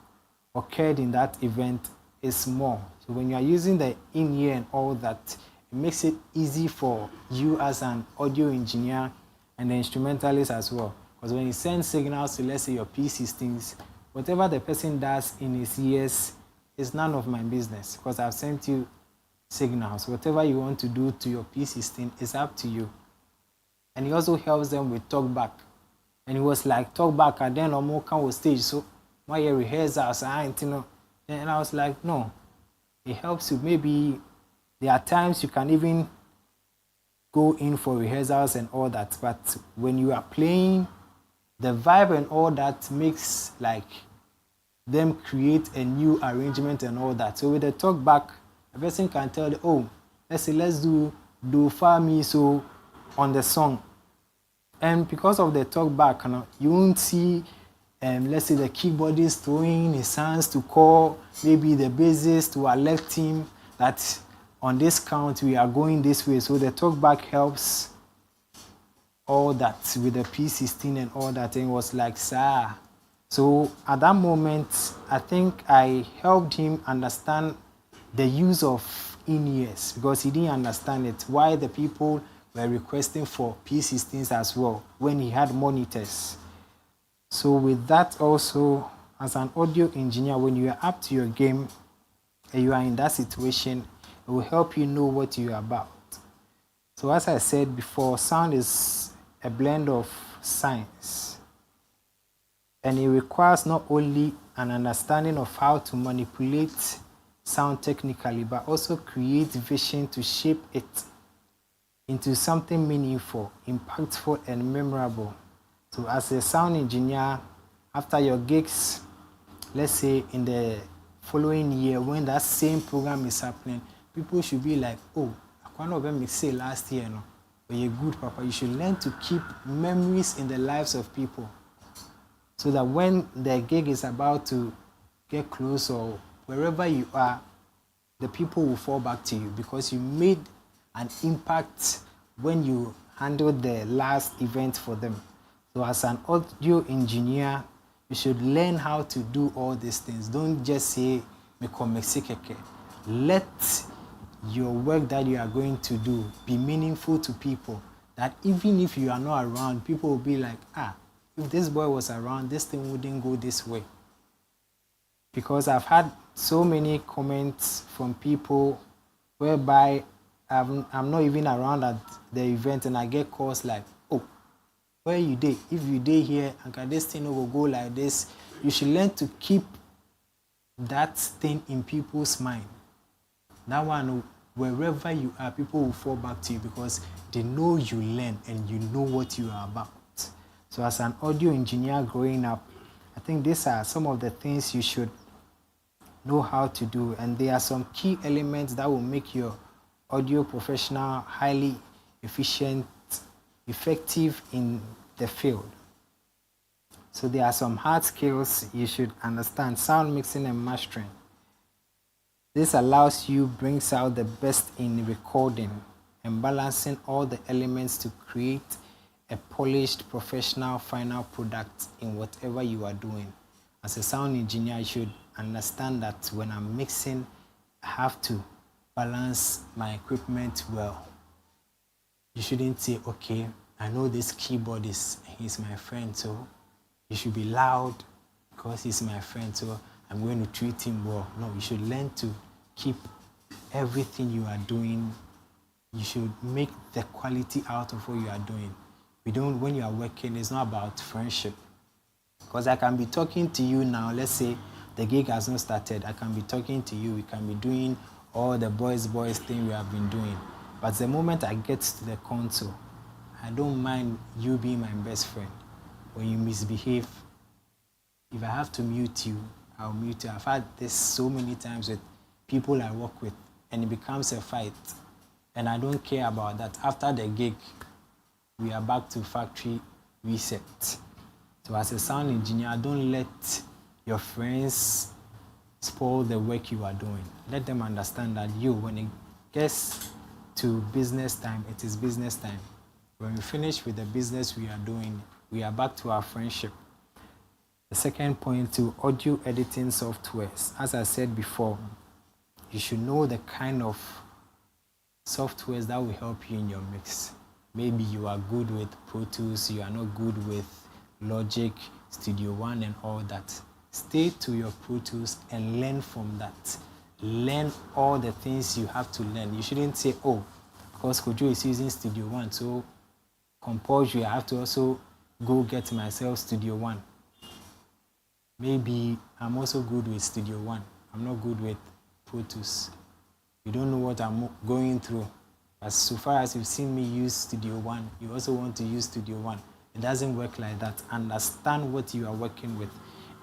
[SPEAKER 2] occurred in that event is more. So when you are using the in-ear and all that, it makes it easy for you as an audio engineer and the instrumentalist as well. Because when you send signals to, let's say, your P16s, whatever the person does in his ears is none of my business, because I've sent you signals. Whatever you want to do to your P16 is up to you. And he also helps them with talkback. And it was like talkback, and then on more kind of stage. So my rehearsals, and I was like, no, it helps you. Maybe there are times you can even go in for rehearsals and all that, but when you are playing, the vibe and all that makes like them create a new arrangement and all that. So with the talkback, a person can tell them, oh, let's do fa mi so on the song. And because of the talkback, you won't see, let's say, the keyboardist throwing his hands to call maybe the bassist to alert him that on this count we are going this way. So the talkback helps all that with the P16 and all that. And it was like, sir. So at that moment, I think I helped him understand the use of in-ears, because he didn't understand it. Why the people were requesting for P16s as well when he had monitors. So with that also, as an audio engineer, when you are up to your game and you are in that situation, it will help you know what you are about. So as I said before, sound is a blend of science, and it requires not only an understanding of how to manipulate sound technically, but also create vision to shape it into something meaningful, impactful, and memorable. So as a sound engineer, after your gigs, let's say in the following year, when that same program is happening, people should be like, oh, I can't even say last year, no, but you're good, Papa. You should learn to keep memories in the lives of people, so that when the gig is about to get close or wherever you are, the people will fall back to you because you made an impact when you handled the last event for them. So as an audio engineer, you should learn how to do all these things. Don't just say, let your work that you are going to do be meaningful to people, that even if you are not around, people will be like, if this boy was around, this thing wouldn't go this way. Because I've had so many comments from people whereby I'm not even around at the event and I get calls like, oh, where you dey? If you dey here and this thing will go like this, you should learn to keep that thing in people's mind. That one, wherever you are, people will fall back to you because they know you learn and you know what you are about. So as an audio engineer growing up, I think these are some of the things you should know how to do, and there are some key elements that will make your audio professional highly efficient, effective in the field. So there are some hard skills you should understand: sound mixing and mastering. This allows you, brings out the best in recording and balancing all the elements to create a polished professional final product in whatever you are doing. As a sound engineer, you should understand that when I'm mixing, I have to balance my equipment well. You shouldn't say, okay, I know this keyboardist, he's my friend, so you should be loud because he's my friend, so I'm going to treat him well. No, you should learn to keep everything you are doing. You should make the quality out of what you are doing. When you are working, it's not about friendship. Because I can be talking to you now, let's say the gig has not started, I can be talking to you, we can be doing all the boys thing we have been doing. But the moment I get to the console, I don't mind you being my best friend. When you misbehave, if I have to mute you, I'll mute you. I've had this so many times with people I work with, and it becomes a fight. And I don't care about that. After the gig, we are back to factory reset. So as a sound engineer, don't let your friends spoil the work you are doing. Let them understand that when it gets to business time, it is business time. When we finish with the business we are doing, we are back to our friendship. The second point, to audio editing softwares. As I said before, you should know the kind of softwares that will help you in your mix. Maybe you are good with Pro Tools, you are not good with Logic, Studio One and all that. Stay to your Pro Tools and learn from that. Learn all the things you have to learn. You shouldn't say, oh, because Kojo is using Studio One, so compulsory, I have to also go get myself Studio One. Maybe I'm also good with Studio One. I'm not good with Pro Tools. You don't know what I'm going through. But so far as you've seen me use Studio One, you also want to use Studio One. It doesn't work like that. Understand what you are working with.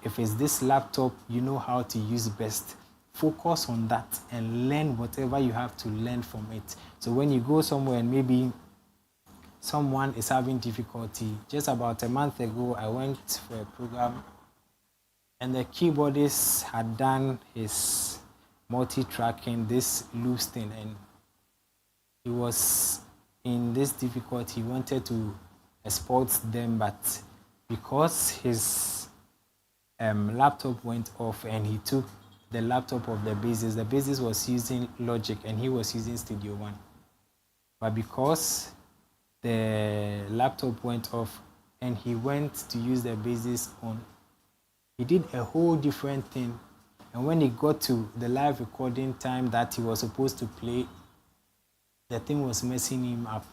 [SPEAKER 2] If it's this laptop you know how to use best, focus on that and learn whatever you have to learn from it. So when you go somewhere and maybe someone is having difficulty, just about a month ago, I went for a program and the keyboardist had done his multi-tracking, this loops thing, and he was in this difficulty. He wanted to export them, but because his laptop went off and he took the laptop of the bassist was using Logic and he was using Studio One. But because the laptop went off and he went to use the bassist on, he did a whole different thing. And when he got to the live recording time that he was supposed to play, the thing was messing him up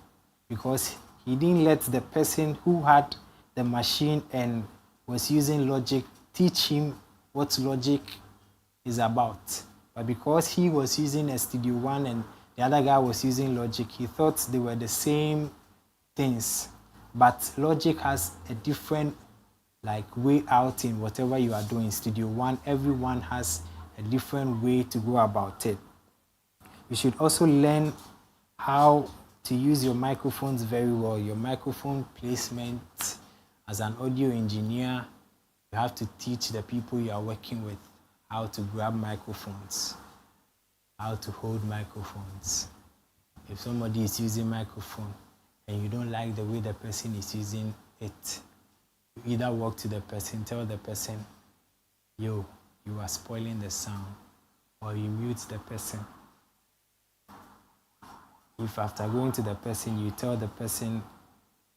[SPEAKER 2] because he didn't let the person who had the machine and was using Logic teach him what Logic is about. But because he was using a Studio One and the other guy was using Logic, he thought they were the same things. But Logic has a different way out in whatever you are doing. Studio One, everyone has a different way to go about it. You should also learn how to use your microphones very well. Your microphone placement. As an audio engineer, you have to teach the people you are working with how to grab microphones, how to hold microphones. If somebody is using microphone and you don't like the way the person is using it, you either walk to the person, tell the person, yo, you are spoiling the sound, or you mute the person. If after going to the person, you tell the person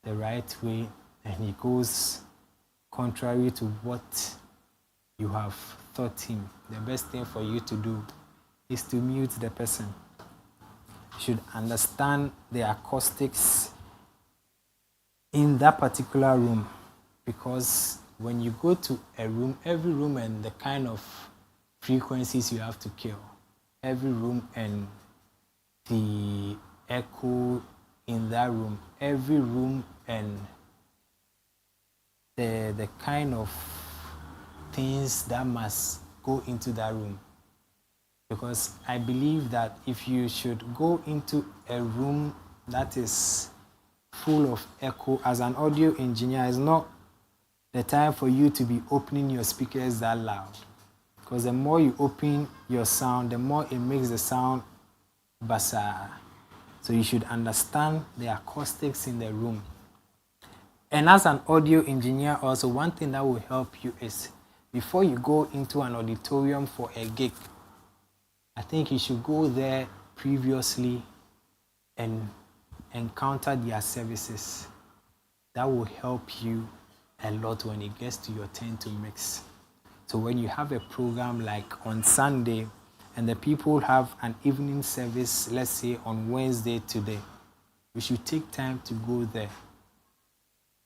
[SPEAKER 2] the right way and he goes contrary to what you have taught him, the best thing for you to do is to mute the person. You should understand the acoustics in that particular room, because when you go to a room, every room and the kind of frequencies you have to kill, every room and the echo in that room, every room and the kind of things that must go into that room. Because I believe that if you should go into a room that is full of echo, as an audio engineer, it's not the time for you to be opening your speakers that loud. Because the more you open your sound, the more it makes the sound basa. So you should understand the acoustics in the room. And as an audio engineer also, one thing that will help you is before you go into an auditorium for a gig, I think you should go there previously and encounter their services. That will help you a lot when it gets to your turn to mix. So when you have a program like on Sunday and the people have an evening service, let's say on Wednesday today, you should take time to go there.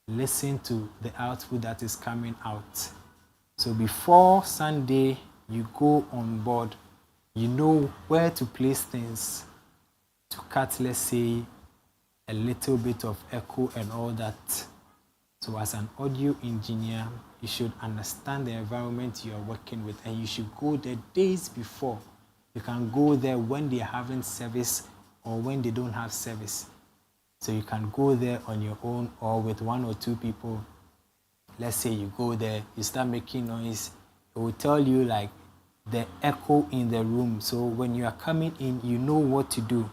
[SPEAKER 2] Listen to the output that is coming out. So before Sunday, you go on board, you know where to place things to cut, let's say, a little bit of echo and all that. So as an audio engineer, you should understand the environment you are working with, and you should go there days before. You can go there when they are having service or when they don't have service. So you can go there on your own or with one or two people. Let's say you go there, you start making noise. It will tell you like the echo in the room. So when you are coming in, you know what to do.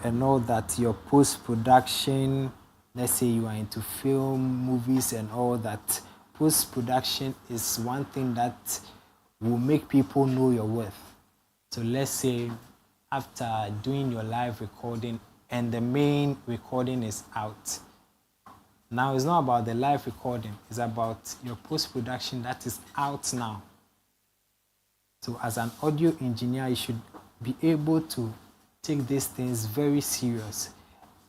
[SPEAKER 2] And know that your post-production, let's say you are into film, movies and all that, post-production is one thing that will make people know your worth. So let's say after doing your live recording and the main recording is out. Now it's not about the live recording, it's about your post-production that is out now. So as an audio engineer, you should be able to take these things very serious.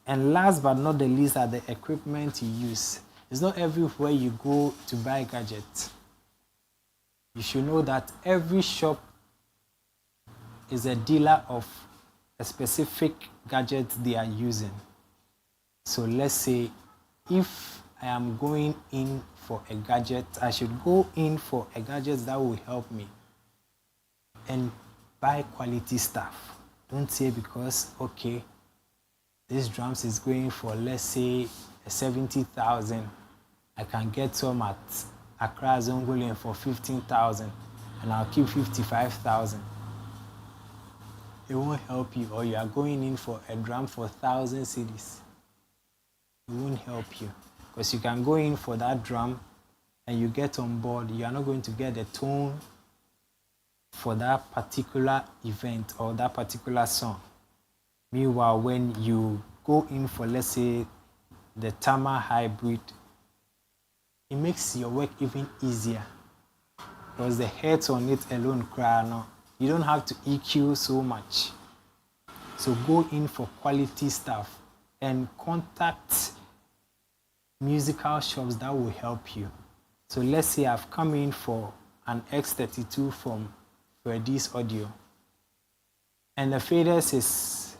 [SPEAKER 2] And last but not the least are the equipment you use. It's not everywhere you go to buy gadgets. You should know that every shop is a dealer of a specific gadget they are using. So let's say if I am going in for a gadget, I should go in for a gadget that will help me and buy quality stuff. Don't say because, okay, this drums is going for, let's say, 70,000. I can get some at Accra Zongolian for 15,000 and I'll keep 55,000. It won't help you. Or you are going in for a drum for 1,000 cedis. It won't help you. Because you can go in for that drum and you get on board, you are not going to get the tone for that particular event or that particular song. Meanwhile, when you go in for, let's say, the Tama hybrid, it makes your work even easier because the heads on it alone cry now. You don't have to EQ so much. So go in for quality stuff and contact musical shops that will help you. So let's say I've come in for an X32 from Freddy's Audio and the faders is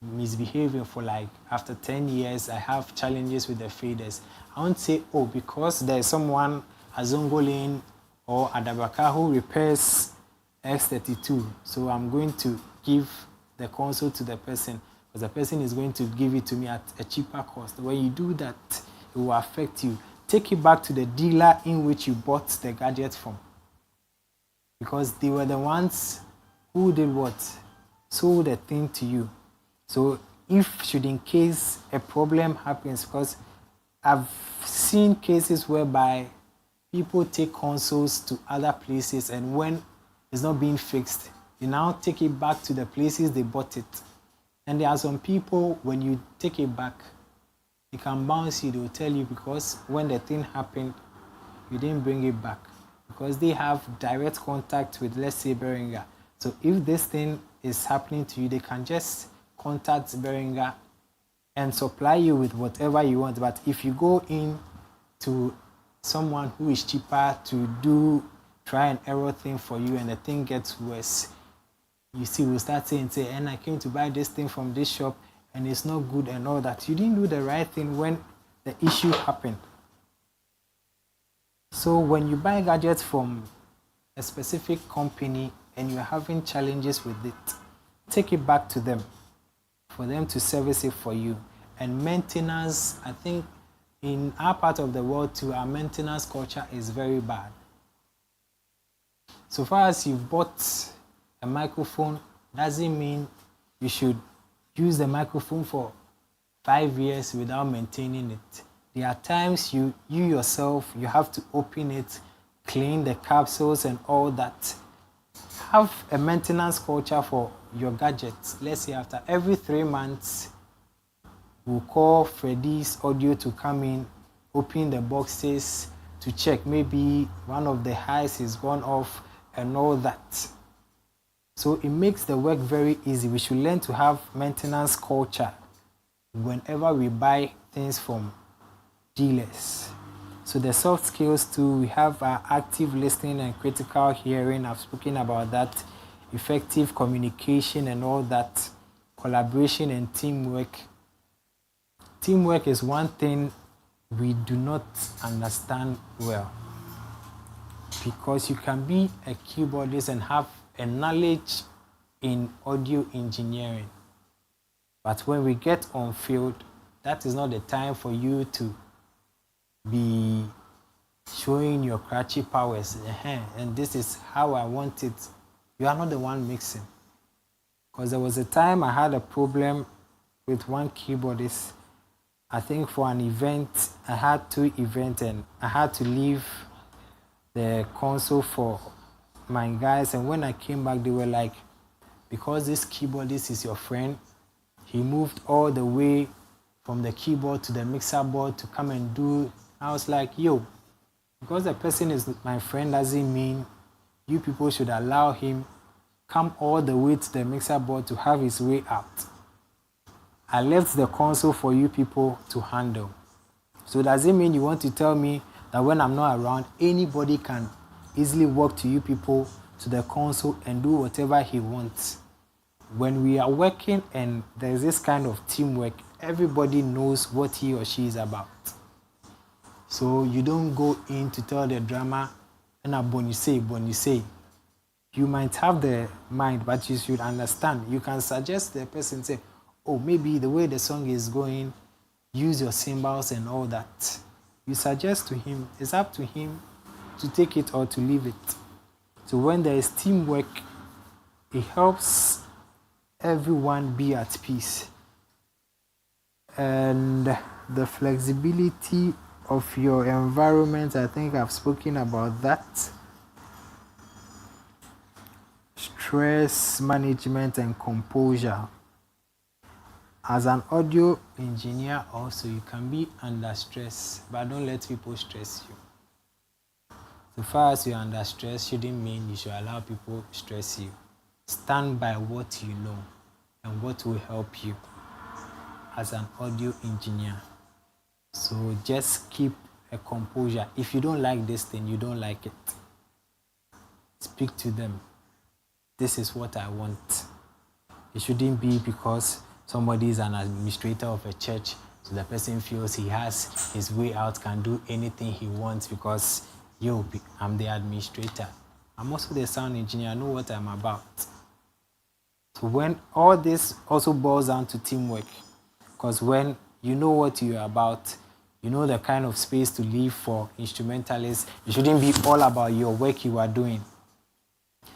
[SPEAKER 2] misbehaving for like after 10 years. I have challenges with the faders. I won't say, oh, because there's someone at Zongolin or Adabaka who repairs X32, so I'm going to give the console to the person because the person is going to give it to me at a cheaper cost. When you do that, it will affect you. Take it back to the dealer in which you bought the gadget from, because they were the ones who did what? Sold the thing to you. So if should in case a problem happens, because I've seen cases whereby people take consoles to other places and when it's not being fixed, they now take it back to the places they bought it. And there are some people, when you take it back, they can bounce you. They will tell you because when the thing happened, you didn't bring it back. Because they have direct contact with, let's say, Beringer. So if this thing is happening to you, they can just contact Beringer and supply you with whatever you want. But if you go in to someone who is cheaper to do try and error thing for you and the thing gets worse, you see, we'll start saying, and I came to buy this thing from this shop and it's not good and all that. You didn't do the right thing when the issue happened. So when you buy gadgets from a specific company and you're having challenges with it, take it back to them for them to service it for you. And maintenance, I think in our part of the world too, our maintenance culture is very bad. So far as you've bought a microphone, doesn't mean you should use the microphone for 5 years without maintaining it. There are times you yourself, you have to open it, clean the capsules and all that. Have a maintenance culture for your gadgets. Let's say after every 3 months, we'll call Freddy's Audio to come in, open the boxes to check. Maybe one of the highs is gone off and all that. So it makes the work very easy. We should learn to have maintenance culture whenever we buy things from dealers. So the soft skills too, we have active listening and critical hearing. I've spoken about that. Effective communication and all that. Collaboration and teamwork. Teamwork is one thing we do not understand well, because you can be a keyboardist and have a knowledge in audio engineering, but when we get on field, that is not the time for you to be showing your crutchy powers. And this is how I want it. You are not the one mixing. Because there was a time I had a problem with one keyboardist. I think for an event, I had 2 events and I had to leave the console for my guys, and when I came back, they were like, because this keyboardist is your friend, he moved all the way from the keyboard to the mixer board to come and do. I was like, yo, because the person is my friend doesn't mean you people should allow him come all the way to the mixer board to have his way out. I left the console for you people to handle. So does it mean you want to tell me that when I'm not around, anybody can easily walk to you people to the console and do whatever he wants? When we are working and there's this kind of teamwork, everybody knows what he or she is about. So you don't go in to tell the drummer, and Bonnie say. You might have the mind, but you should understand. You can suggest the person, say, oh, maybe the way the song is going, use your cymbals and all that. You suggest to him. It's up to him to take it or to leave it. So when there is teamwork, it helps everyone be at peace. And the flexibility of your environment, I think I've spoken about that. Stress management and composure. As an audio engineer also, you can be under stress, but don't let people stress you. So far as you're under stress shouldn't mean you should allow people stress you. Stand by what you know and what will help you as an audio engineer. So just keep a composure. If you don't like this thing, you don't like it. Speak to them. This is what I want. It shouldn't be because somebody is an administrator of a church, so the person feels he has his way out, can do anything he wants because, yo, I'm the administrator. I'm also the sound engineer. I know what I'm about. So when all this also boils down to teamwork, because when you know what you're about, you know the kind of space to leave for instrumentalists. It shouldn't be all about your work you are doing.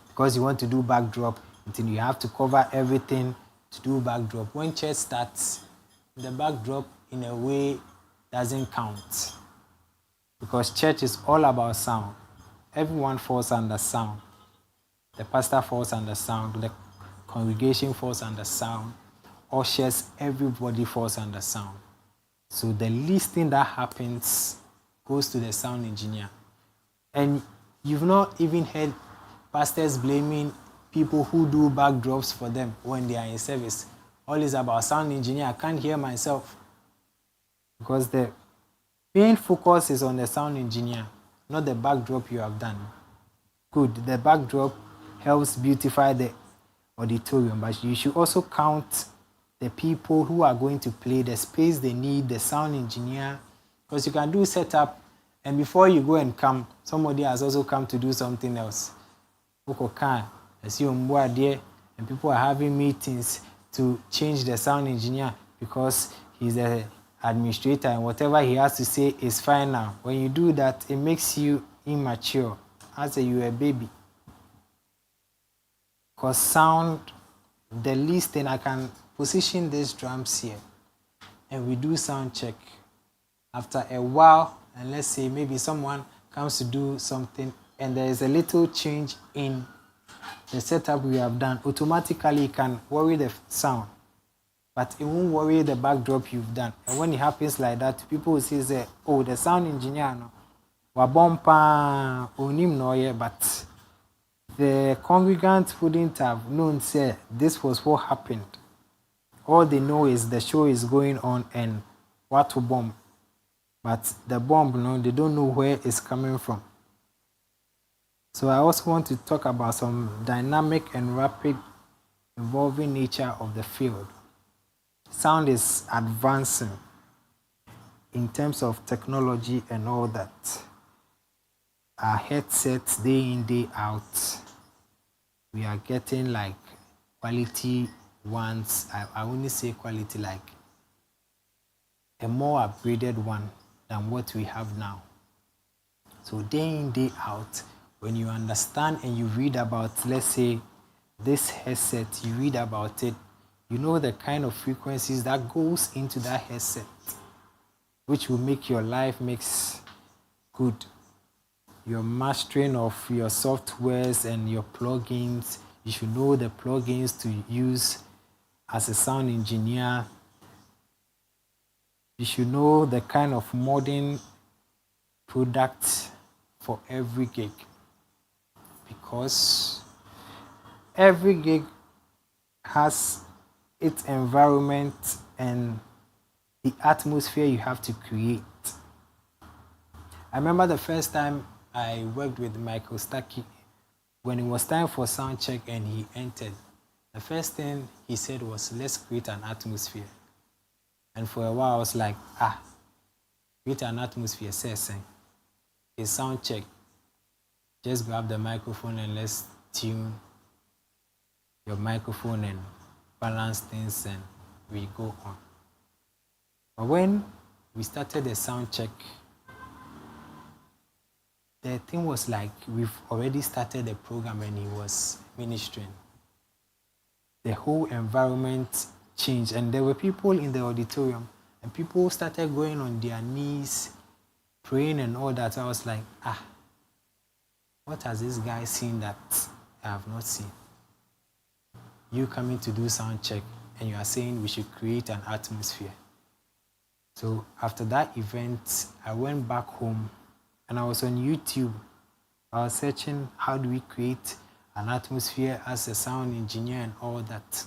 [SPEAKER 2] Because you want to do backdrop, then you have to cover everything to do backdrop. When church starts, the backdrop in a way doesn't count. Because church is all about sound. Everyone falls under sound. The pastor falls under sound. The congregation falls under sound. Ushers, everybody falls under sound. So the least thing that happens goes to the sound engineer. And you've not even heard pastors blaming people who do backdrops for them when they are in service. All is about sound engineer. I can't hear myself. Because the main focus is on the sound engineer, not the backdrop you have done. Good, the backdrop helps beautify the auditorium, but you should also count the people who are going to play, the space they need, the sound engineer, because you can do setup, and before you go and come, somebody has also come to do something else. And people are having meetings to change the sound engineer because he's the administrator and whatever he has to say is fine now. When you do that, it makes you immature as you're a baby. Because sound, the least thing, I can position these drums here and we do sound check. After a while, and let's say maybe someone comes to do something and there is a little change in the setup we have done, automatically it can worry the sound, but it won't worry the backdrop you've done. And when it happens like that, people will say, oh, the sound engineer, no, wabompa onim no ye, but the congregants wouldn't have known, say, this was what happened. All they know is the show is going on and what to bomb. But the bomb, no, they don't know where it's coming from. So I also want to talk about some dynamic and rapid evolving nature of the field. Sound is advancing in terms of technology and all that. Our headsets, day in, day out, we are getting like quality ones. I only say quality, like a more upgraded one than what we have now. So day in, day out, when you understand and you read about, let's say, this headset, you read about it, you know the kind of frequencies that goes into that headset, which will make your life mix good. your mastering of your softwares and your plugins. You should know the plugins to use as a sound engineer. You should know the kind of modding products for every gig, because every gig has its environment and the atmosphere you have to create. I remember the first time I worked with Michael Stacky, when it was time for sound check and he entered, the first thing he said was, let's create an atmosphere. And for a while I was like, create an atmosphere, says it's sound check. Just grab the microphone and let's tune your microphone and balance things and we go on. But when we started the sound check, the thing was like we've already started the program and he was ministering. The whole environment changed and there were people in the auditorium and people started going on their knees, praying and all that. I was like, what has this guy seen that I have not seen? You coming to do sound check and you are saying we should create an atmosphere. So after that event, I went back home and I was on YouTube. I was searching how do we create an atmosphere as a sound engineer and all that.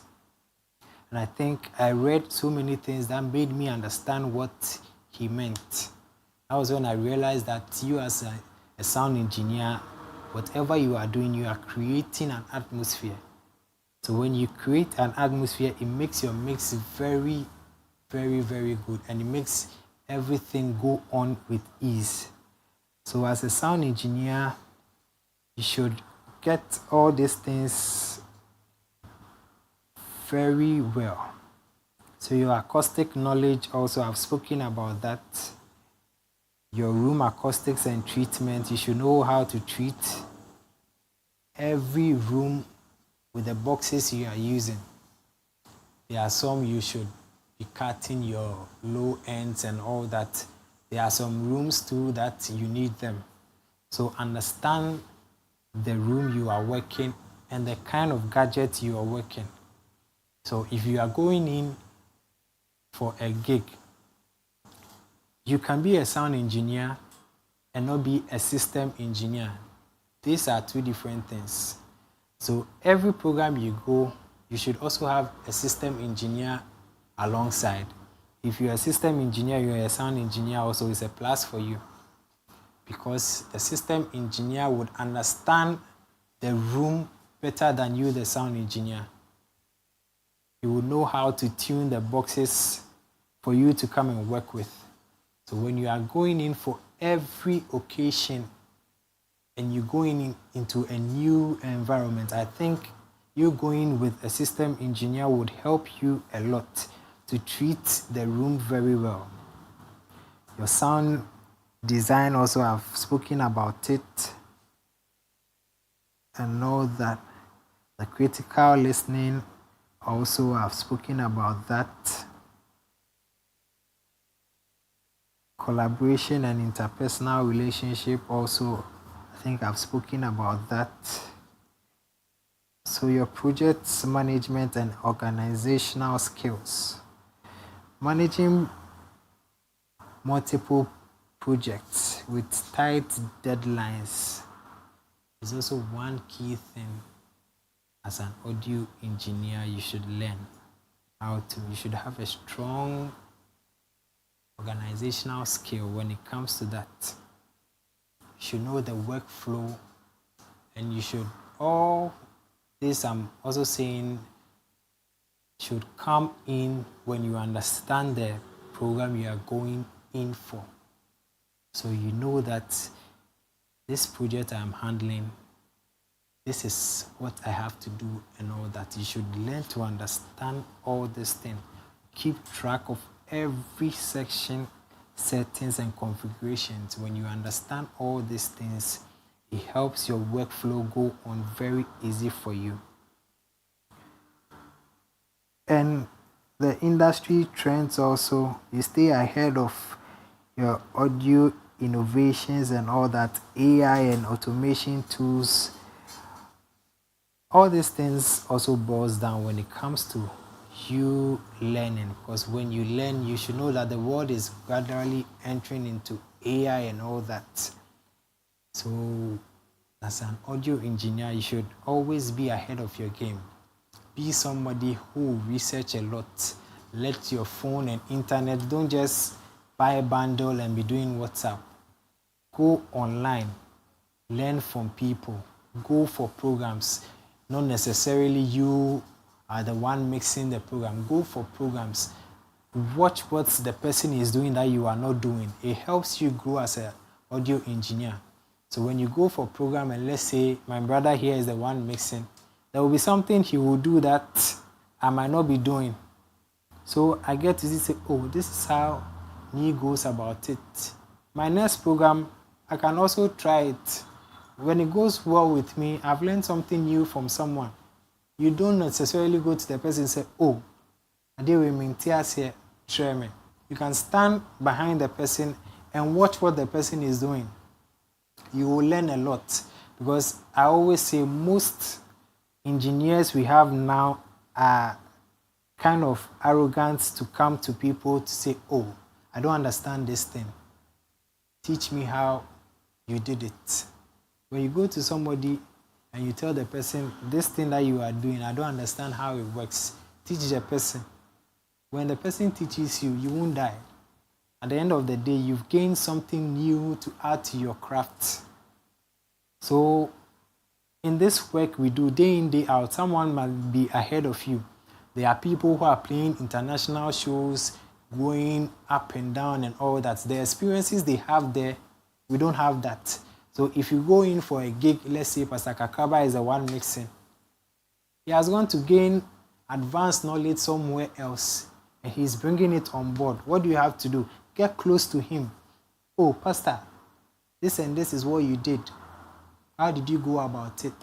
[SPEAKER 2] And I think I read so many things that made me understand what he meant. That was when I realized that you as a sound engineer, whatever you are doing, you are creating an atmosphere. So when you create an atmosphere, it makes your mix very, very, very good and it makes everything go on with ease. So as a sound engineer, you should get all these things very well. So your acoustic knowledge also, I've spoken about that. Your room acoustics and treatment, you should know how to treat every room with the boxes you are using. There are some you should be cutting your low ends and all that. There are some rooms too that you need them. So understand the room you are working and the kind of gadget you are working. So if you are going in for a gig, you can be a sound engineer and not be a system engineer. These are two different things. So every program you go, you should also have a system engineer alongside. If you're a system engineer, you're a sound engineer also, it's a plus for you, because the system engineer would understand the room better than you, the sound engineer. He would know how to tune the boxes for you to come and work with. So when you are going in for every occasion and you're going into a new environment, I think you going with a system engineer would help you a lot to treat the room very well. Your sound design also, I've spoken about it and know that. The critical listening also, I've spoken about that. Collaboration and interpersonal relationship also, I think I've spoken about that. So your project management and organizational skills. Managing multiple projects with tight deadlines is also one key thing as an audio engineer you should learn how to. You should have a strong organizational skill when it comes to that. You should know the workflow, and you should, all this I'm also saying, should come in when you understand the program you are going in for. So you know that this project I'm handling, this is what I have to do and all that. You should learn to understand all these things. Keep track of every section, settings and configurations. When you understand all these things, it helps your workflow go on very easy for you. And the industry trends also, you stay ahead of your audio innovations and all that, AI and automation tools, all these things also boils down when it comes to you learning. Because when you learn, you should know that the world is gradually entering into AI and all that. So as an audio engineer, you should always be ahead of your game. Be somebody who research a lot. Let your phone and internet, don't just buy a bundle and be doing WhatsApp. Go online, learn from people, go for programs. Not necessarily you are the one mixing the program. Go for programs. Watch what the person is doing that you are not doing. It helps you grow as an audio engineer. So when you go for program, and let's say my brother here is the one mixing, there will be something he will do that I might not be doing. So I get to say, oh, this is how he goes about it. My next program, I can also try it. When it goes well with me, I've learned something new from someone. You don't necessarily go to the person and say, oh, you can stand behind the person and watch what the person is doing. You will learn a lot, because I always say most engineers we have now are kind of arrogant to come to people to say, oh, I don't understand this thing. Teach me how you did it. When you go to somebody and you tell the person, this thing that you are doing, I don't understand how it works, teach the person. When the person teaches you, you won't die. At the end of the day, you've gained something new to add to your craft. So in this work we do day in, day out, someone must be ahead of you. There are people who are playing international shows, going up and down and all that. The experiences they have there, we don't have that. So if you go in for a gig, let's say Pastor Kakaba is the one mixing, he has gone to gain advanced knowledge somewhere else, and he's bringing it on board. What do you have to do? Get close to him. Oh, Pastor, this and this is what you did. How did you go about it?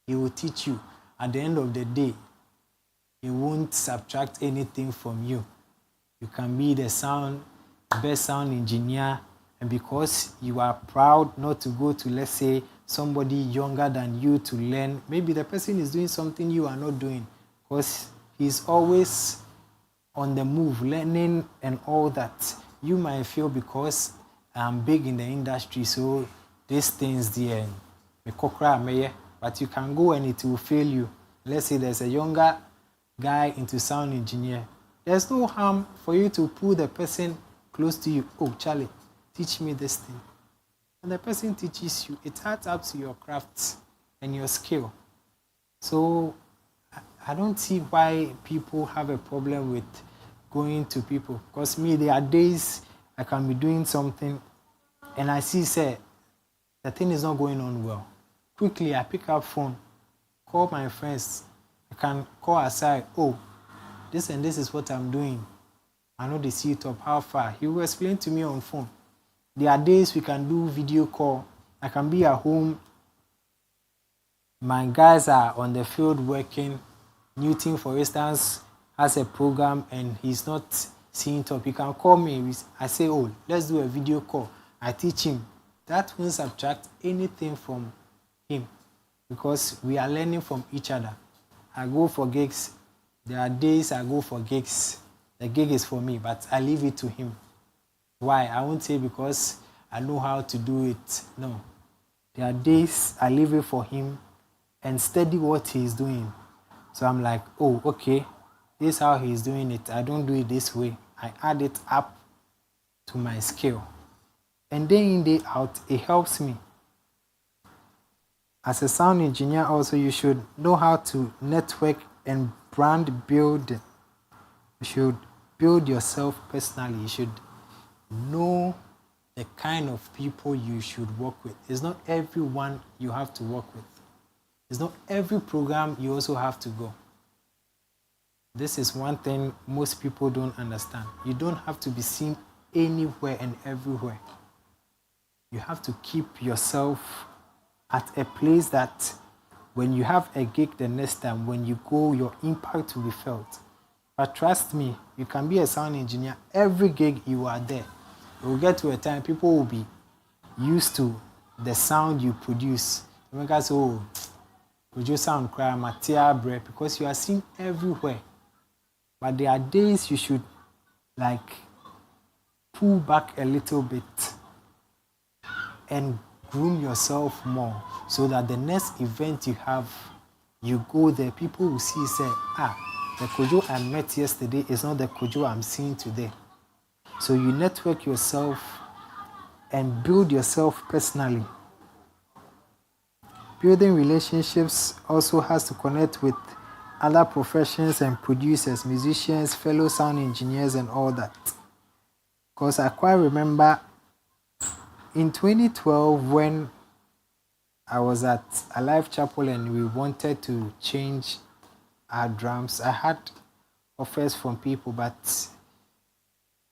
[SPEAKER 2] He will teach you. At the end of the day, he won't subtract anything from you. You can be the best sound engineer, and because you are proud not to go to, let's say, somebody younger than you to learn, maybe the person is doing something you are not doing, because he's always on the move, learning and all that. You might feel because I'm big in the industry, so these things there, but you can go and it will fail you. Let's say there's a younger guy into sound engineer. There's no harm for you to pull the person close to you. Oh, Charlie, teach me this thing. And the person teaches you. It adds up to your craft and your skill. So I don't see why people have a problem with going to people. Because me, there are days I can be doing something and I see, say, the thing is not going on well. Quickly, I pick up phone, call my friends. I can call aside, oh, this and this is what I'm doing. I know the see it up, how far. He will explain to me on phone. There are days we can do video call. I can be at home. My guys are on the field working. Newton, for instance, has a program and he's not seeing it up. He can call me. I say, oh, let's do a video call. I teach him. That won't subtract anything from him, because we are learning from each other. I go for gigs. There are days I go for gigs. The gig is for me, but I leave it to him. Why? I won't say because I know how to do it. No. There are days I leave it for him and study what he's doing. So I'm like, oh, okay, this is how he's doing it. I don't do it this way. I add it up to my skill. And day in, day out, it helps me. As a sound engineer also, you should know how to network and brand build. You should build yourself personally. You should know the kind of people you should work with. It's not everyone you have to work with. It's not every program you also have to go. This is one thing most people don't understand. You don't have to be seen anywhere and everywhere. You have to keep yourself at a place that when you have a gig the next time, when you go, your impact will be felt. But trust me, you can be a sound engineer. Every gig you are there. It will get to a time people will be used to the sound you produce. You make us say, oh, Kojo sound cry, Matia breath, because you are seen everywhere. But there are days you should like pull back a little bit and groom yourself more so that the next event you have, you go there, people will see, say, the Kojo I met yesterday is not the Kojo I'm seeing today. So you network yourself and build yourself personally. Building relationships also has to connect with other professions and producers, musicians, fellow sound engineers, and all that. Because I quite remember in 2012 when I was at Alive Chapel and we wanted to change our drums, I had offers from people, but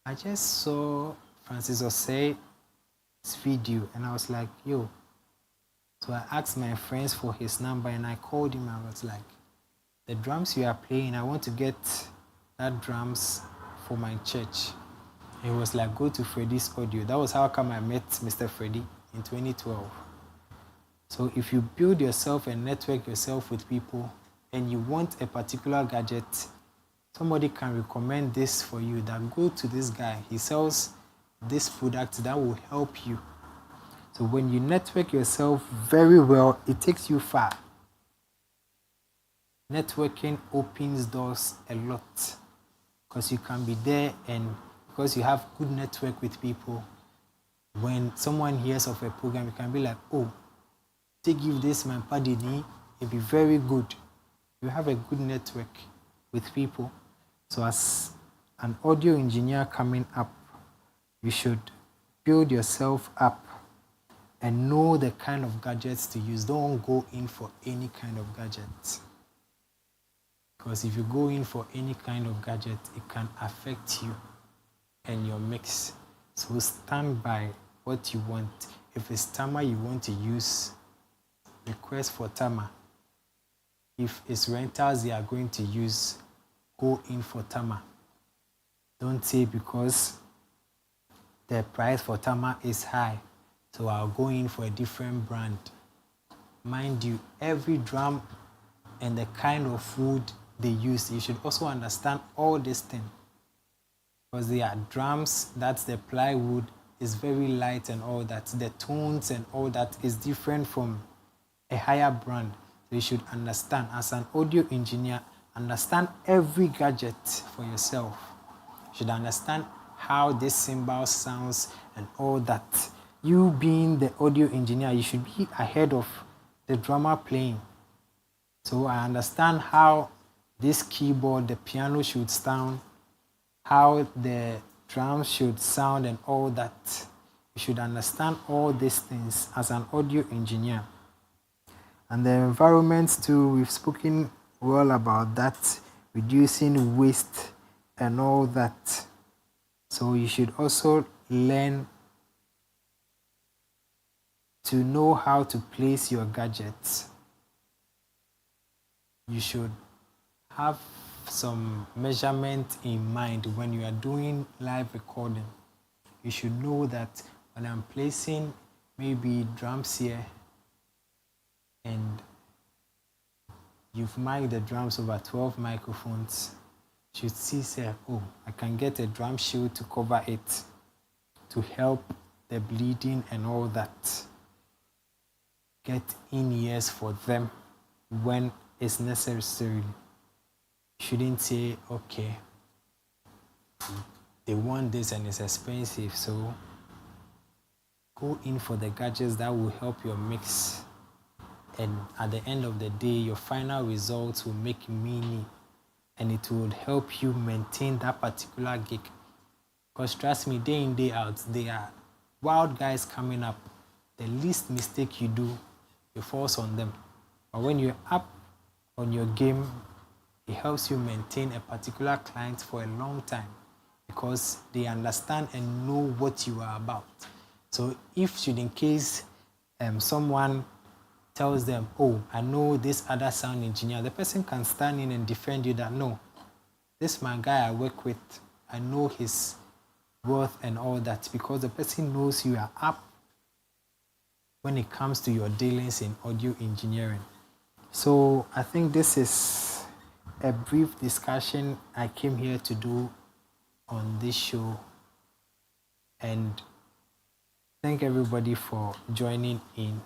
[SPEAKER 2] I just saw Francis Osei's video and I was like, yo. So I asked my friends for his number and I called him. I was like, the drums you are playing, I want to get that drums for my church. He was like, go to Freddie's audio. That was how come I met Mr. Freddie in 2012. So if you build yourself and network yourself with people and you want a particular gadget, somebody can recommend this for you, that go to this guy. He sells this product that will help you. So when you network yourself very well, it takes you far. Networking opens doors a lot because you can be there, and because you have good network with people, when someone hears of a program, you can be like, oh, take give this man Padini, it'll be very good. You have a good network with people. So as an audio engineer coming up, you should build yourself up and know the kind of gadgets to use. Don't go in for any kind of gadget. Because if you go in for any kind of gadget, it can affect you and your mix. So stand by what you want. If it's Tama you want to use, request for Tama. If it's rentals they are going to use, go in for Tama. Don't say because the price for Tama is high, so I'll go in for a different brand. Mind you, every drum and the kind of food they use, you should also understand all these things. Because there are drums, that's the plywood, is very light and all that. The tones and all that is different from a higher brand. So you should understand, as an audio engineer, understand every gadget for yourself. You should understand how this cymbal sounds and all that. You being the audio engineer, you should be ahead of the drummer playing. So I understand how this keyboard, the piano should sound, how the drums should sound and all that. You should understand all these things as an audio engineer. And the environment too, we've spoken well about that, reducing waste and all that. So you should also learn to know how to place your gadgets. You should have some measurement in mind when you are doing live recording. You should know that when I'm placing maybe drums here and you've mic'd the drums over 12 microphones, you should see, say, oh, I can get a drum shield to cover it to help the bleeding and all that. Get in-ears for them when it's necessary. You shouldn't say, okay, they want this and it's expensive, so go in for the gadgets that will help your mix. And at the end of the day, your final results will make meaning and it will help you maintain that particular gig. Because trust me, day in, day out, there are wild guys coming up. The least mistake you do, it falls on them. But when you're up on your game, it helps you maintain a particular client for a long time because they understand and know what you are about. So if should in case someone tells them, oh, I know this other sound engineer, the person can stand in and defend you that, no, this my guy I work with, I know his worth and all that, because the person knows you are up when it comes to your dealings in audio engineering. So I think this is a brief discussion I came here to do on this show, and thank everybody for joining in.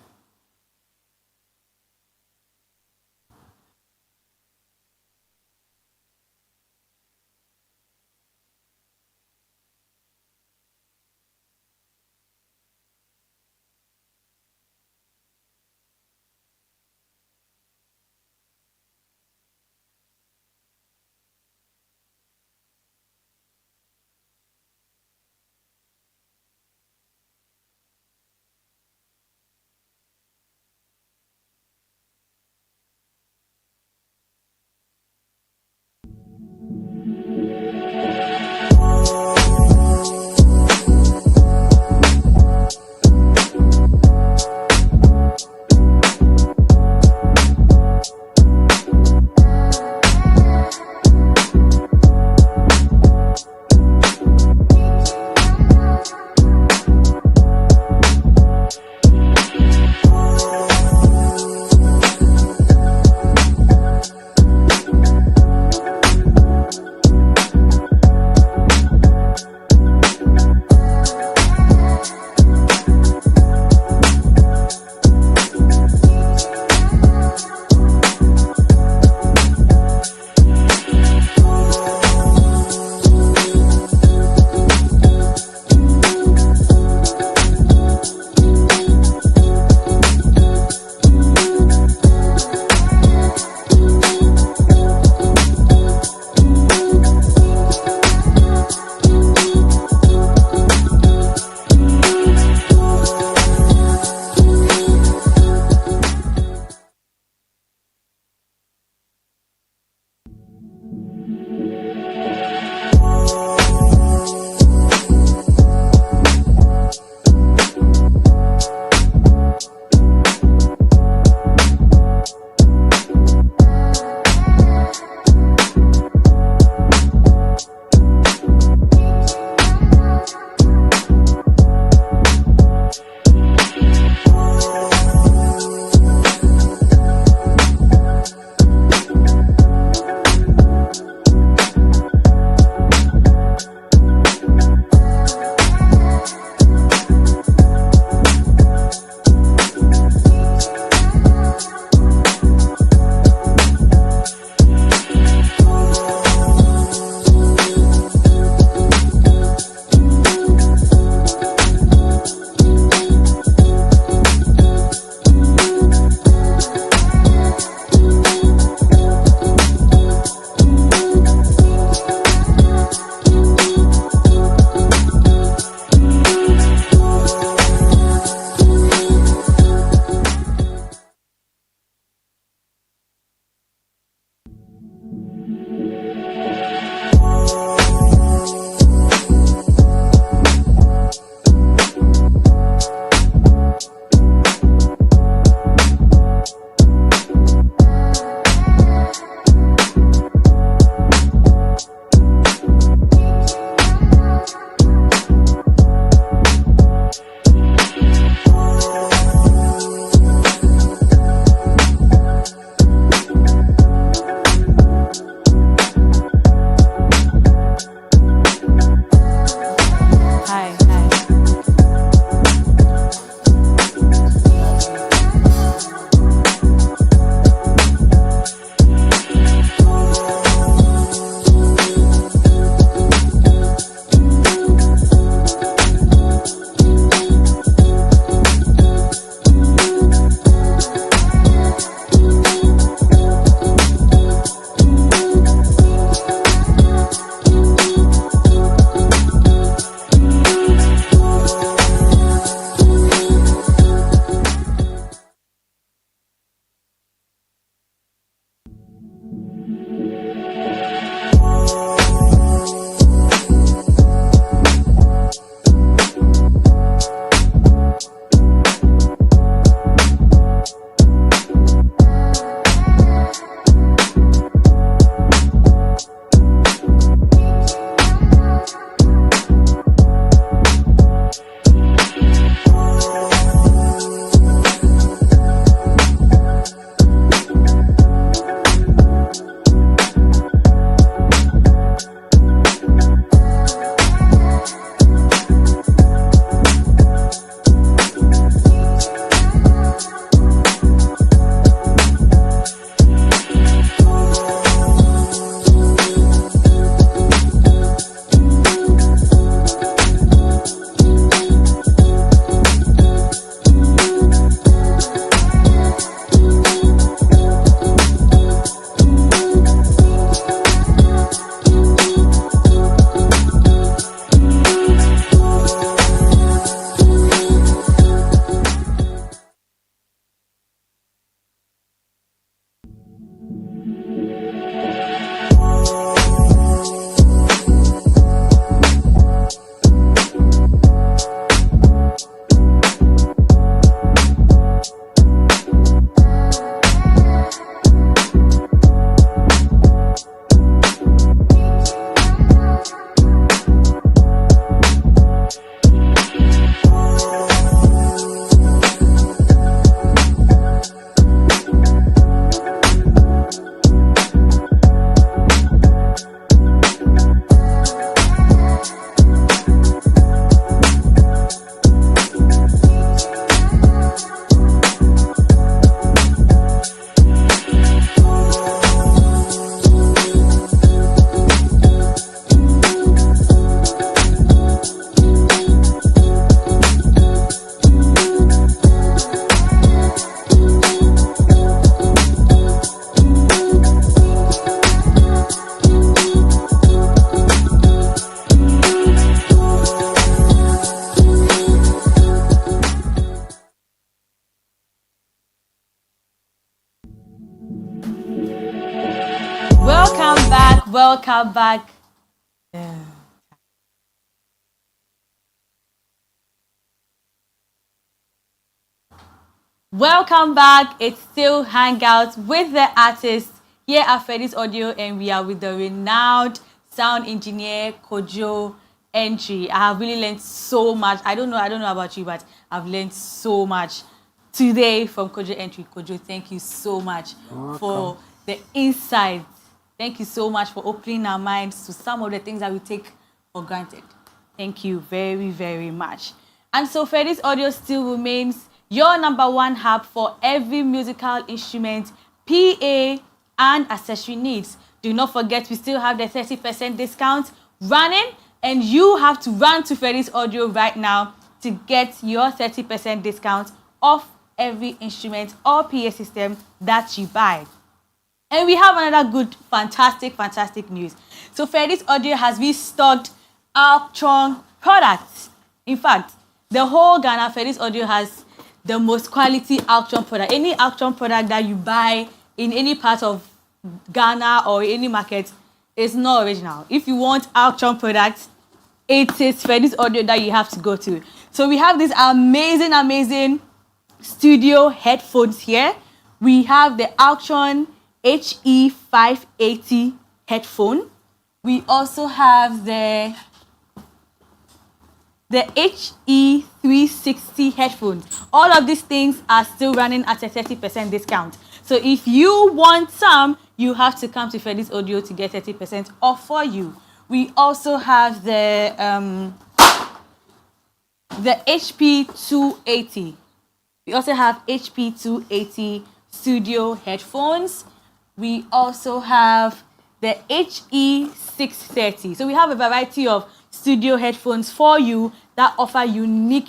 [SPEAKER 1] Welcome back. Welcome back. It's still Hangouts with the artist here at Freddy's Audio, and we are with the renowned sound engineer Kojo Antwi. I have really learned so much. I don't know about you, but I've learned so much today from Kojo Antwi. Kojo, thank you so much for the insight. Thank you so much for opening our minds to some of the things that we take for granted. Thank you very, very much. And so Freddy's Audio still remains your #1 hub for every musical instrument, PA, and accessory needs. Do not forget, we still have the 30% discount running, and you have to run to Freddy's Audio right now to get your 30% discount off every instrument or PA system that you buy. And we have another good, fantastic news. So Freddy's Audio has restocked Altron products. In fact, the whole Ghana, Freddy's Audio has the most quality Altron product. Any Altron product that you buy in any part of Ghana or any market is not original. If you want Altron products, it is Freddy's Audio that you have to go to. So we have these amazing studio headphones here. We have the Altron HE580 headphone. We also have the HE360 headphones. All of these things are still running at a 30% discount. So if you want some, you have to come to Freddy's Audio to get 30% off for you. We also have the HP280. We also have HP280 studio headphones. We also have the HE630. So we have a variety of studio headphones for you that offer unique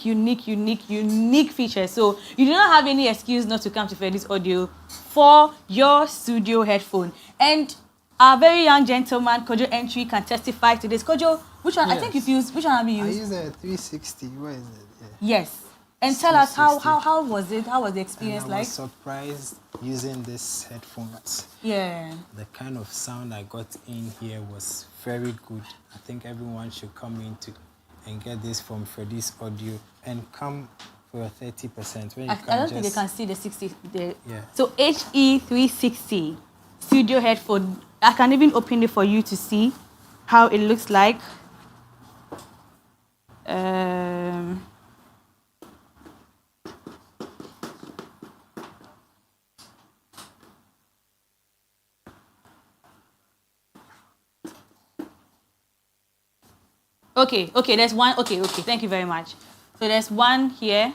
[SPEAKER 1] features. So you do not have any excuse not to come to Freddy's Audio for your studio headphone. And our very young gentleman, Kojo Antwi, can testify to this. Kojo, which one? Yes. I think you've used, which one have you used?
[SPEAKER 3] I used a 360. What is it? Yeah.
[SPEAKER 1] Yes. And tell us how was it? How was the experience like?
[SPEAKER 3] I was surprised using these headphones.
[SPEAKER 1] Yeah.
[SPEAKER 2] The kind of sound I got in here was very good. I think everyone should come in and get this from Freddy's Audio and come for a 30%. When
[SPEAKER 1] I don't think they can see the 60.
[SPEAKER 2] Yeah.
[SPEAKER 1] So HE360 studio headphone. I can even open it for you to see how it looks like. Okay, there's one. Okay, thank you very much. So there's one here.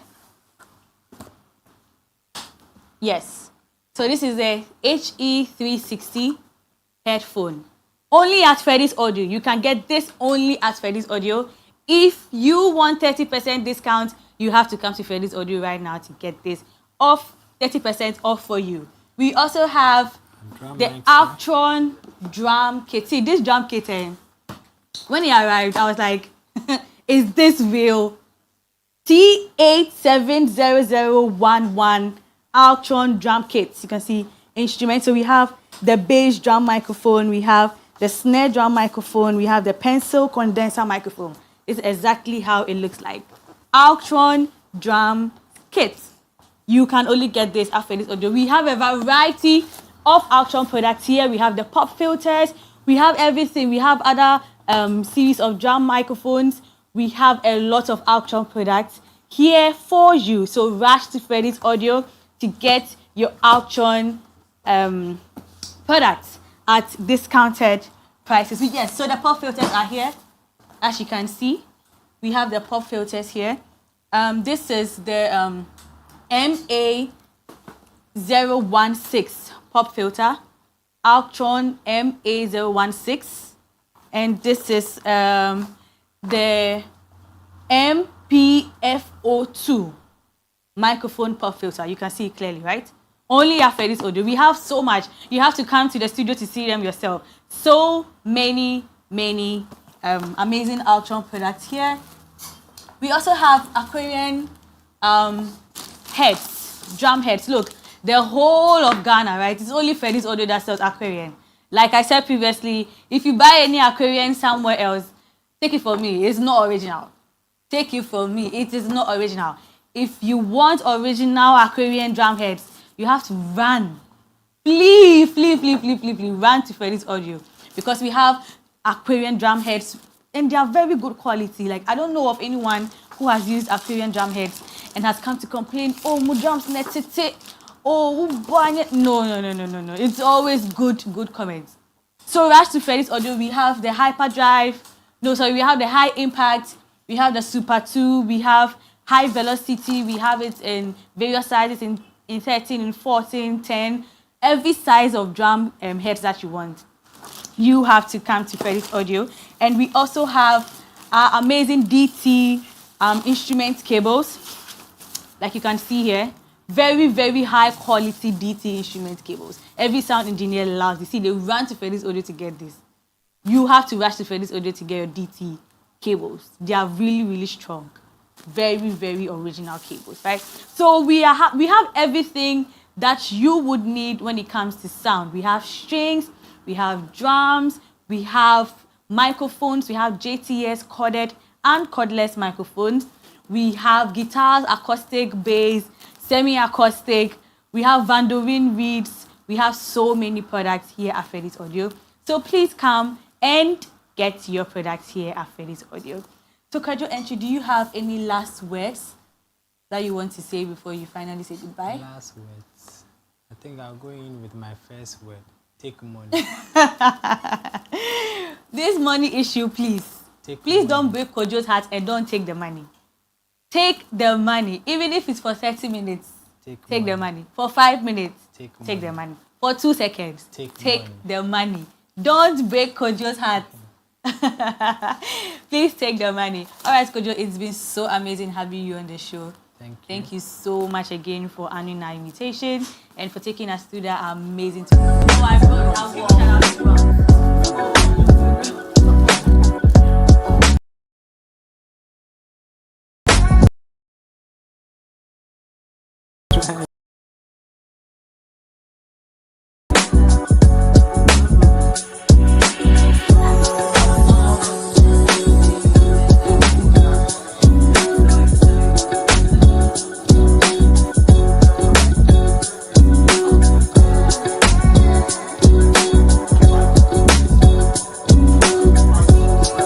[SPEAKER 1] Yes. So this is a HE360 headphone. Only at Freddy's Audio. You can get this only at Freddy's Audio. If you want 30% discount, you have to come to Freddy's Audio right now to get this off, 30% off for you. We also have the Altron drum kit. See, this drum kit, when it arrived, I was like, is this real? T870011 Altron drum kits. You can see instruments. So we have the bass drum microphone, we have the snare drum microphone, we have the pencil condenser microphone. It's exactly how it looks like. Altron drum kits. You can only get this at Freddy's Audio. We have a variety of Altron products here. We have the pop filters. We have everything. We have other series of drum microphones. We have a lot of Altron products here for you. So rush to Freddy's Audio to get your Altron products at discounted prices. Yes, so the pop filters are here. As you can see, we have the pop filters here. This is the MA016 pop filter, Altron MA016. And this is the MPFO2 microphone pop filter. You can see it clearly, right? Only at Freddy's Audio. We have so much. You have to come to the studio to see them yourself. So many amazing Altron products here. We also have aquarium heads, drum heads. Look, the whole of Ghana, right? It's only Freddy's Audio that sells aquarium. Like I said previously, if you buy any aquarium somewhere else, take it from me, it's not original. Take it from me, it is not original. If you want original aquarium drum heads, you have to run. Please, run to Freddy's Audio, because we have aquarium drum heads and they are very good quality. Like, I don't know of anyone who has used aquarium drum heads and has come to complain, oh, my drums netete, oh, no. It's always good comments. So rush to Freddy's Audio. We have the hyperdrive. We have the high impact. We have the Super 2. We have high velocity. We have it in various sizes, in 13, in 14, 10. Every size of drum heads that you want, you have to come to Freddy's Audio. And we also have our amazing DT instrument cables, like you can see here. Very, very high quality DT instrument cables. Every sound engineer loves. You see, they run to Freddy's Audio to get this. You have to rush to Freddy's Audio to get your DT cables. They are really, really strong. Very, very original cables, right? So we have everything that you would need when it comes to sound. We have strings, we have drums, we have microphones, we have JTS corded and cordless microphones. We have guitars, acoustic, bass, semi-acoustic. We have Vandorin reeds. We have so many products here at Freddy's Audio. So please come and get your products here at Freddy's Audio. So Kojo Antwi, do you have any last words that you want to say before you finally say goodbye?
[SPEAKER 2] Last words. I think I'll go in with my first word. Take money.
[SPEAKER 1] This money issue, please. Please don't break Kojo's heart and don't take the money. Take the money. Even if it's for 30 minutes, take the money. For 5 minutes, take the money. For 2 seconds, take the money. Don't break Kojo's heart. Please take the money. All right, Kojo, it's been so amazing having you on the show. Thank you so much again for honoring our invitation and for taking us through that amazing tour.